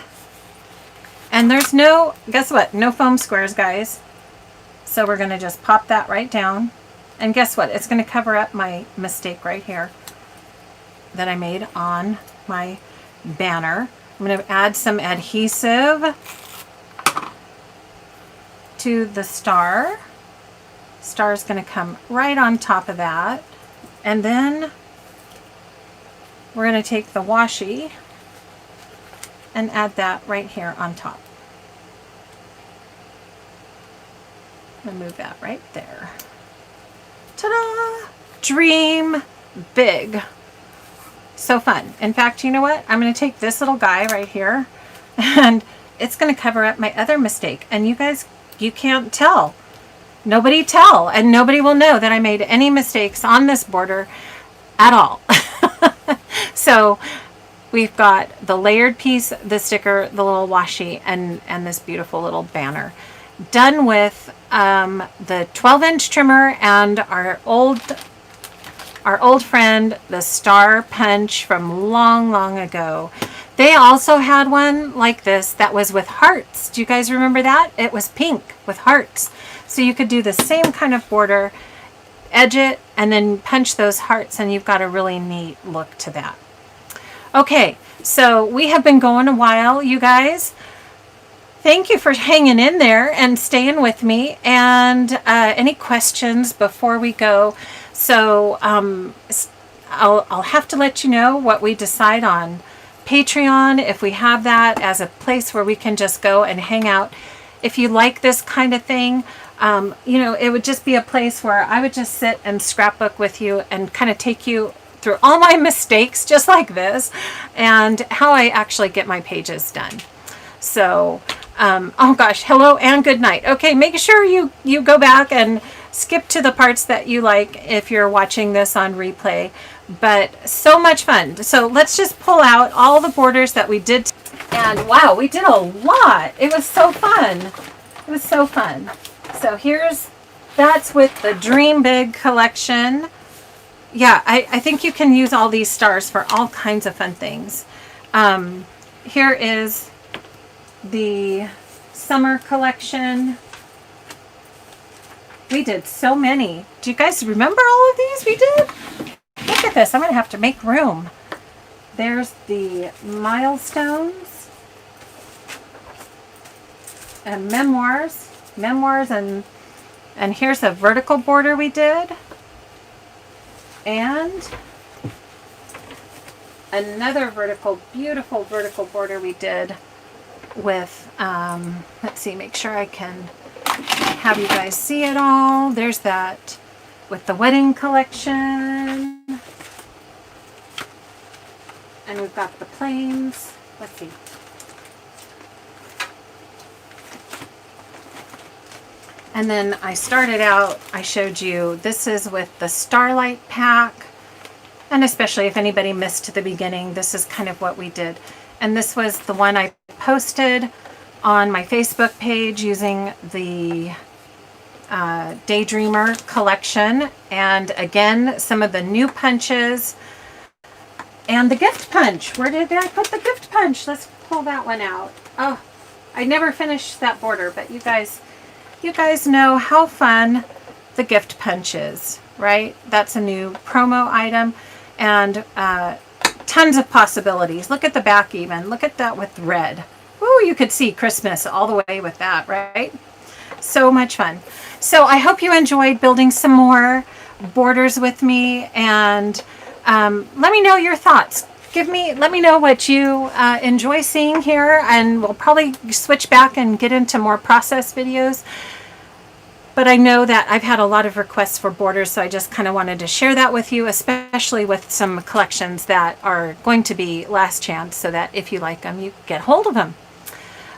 And there's no, guess what? No foam squares, guys. So we're going to just pop that right down. And guess what? It's going to cover up my mistake right here that I made on my banner. I'm going to add some adhesive to the star. Star is going to come right on top of that. And then we're going to take the washi and add that right here on top. And move that right there. Ta-da! Dream Big. So fun. In fact, you know what? I'm going to take this little guy right here, and it's going to cover up my other mistake. And you guys, you can't tell. Nobody tell, and nobody will know that I made any mistakes on this border at all. So we've got the layered piece, the sticker, the little washi, and this beautiful little banner. Done with the 12-inch trimmer and our old friend, the Star Punch from long, long ago. They also had one like this that was with hearts. Do you guys remember that? It was pink with hearts. So you could do the same kind of border, edge it, and then punch those hearts, and you've got a really neat look to that. Okay, so we have been going a while, you guys. Thank you for hanging in there and staying with me. And any questions before we go? So I'll have to let you know what we decide on Patreon, if we have that as a place where we can just go and hang out. If you like this kind of thing, you know, it would just be a place where I would just sit and scrapbook with you and kind of take you through all my mistakes, just like this, and how I actually get my pages done. So, oh gosh, hello and good night. Okay, make sure you go back and skip to the parts that you like if you're watching this on replay. But so much fun. So let's just pull out all the borders that we did. And wow, we did a lot. It was so fun. It was so fun. So that's with the Dream Big collection. Yeah, I think you can use all these stars for all kinds of fun things. Here is the summer collection. We did so many. Do you guys remember all of these we did? Look at this. I'm going to have to make room. There's the milestones and memoirs. And here's a vertical border we did. And another beautiful vertical border we did with, let's see, make sure I can have you guys see it all. There's that with the wedding collection. And we've got the planes. Let's see. And then I started out, I showed you, this is with the Starlight pack. And especially if anybody missed the beginning, this is kind of what we did. And this was the one I posted on my Facebook page using the Daydreamer collection. And again, some of the new punches and the gift punch. Where did I put the gift punch? Let's pull that one out. Oh, I never finished that border, but you guys know how fun the gift punch is, right? That's a new promo item, and tons of possibilities. Look at the back even. Look at that with red. Ooh, you could see Christmas all the way with that, right? So much fun. So I hope you enjoyed building some more borders with me, and let me know your thoughts. Let me know what you enjoy seeing here, and we'll probably switch back and get into more process videos. But I know that I've had a lot of requests for borders, so I just kind of wanted to share that with you, especially with some collections that are going to be last chance, so that if you like them, you get hold of them.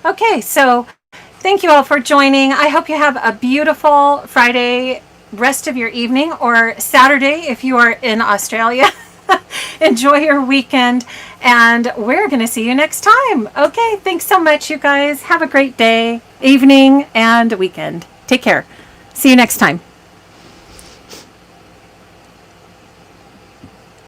Okay, so thank you all for joining. I hope you have a beautiful Friday, rest of your evening, or Saturday if you are in Australia. Enjoy your weekend, and we're going to see you next time. Okay, thanks so much, you guys. Have a great day, evening, and weekend. Take care. See you next time.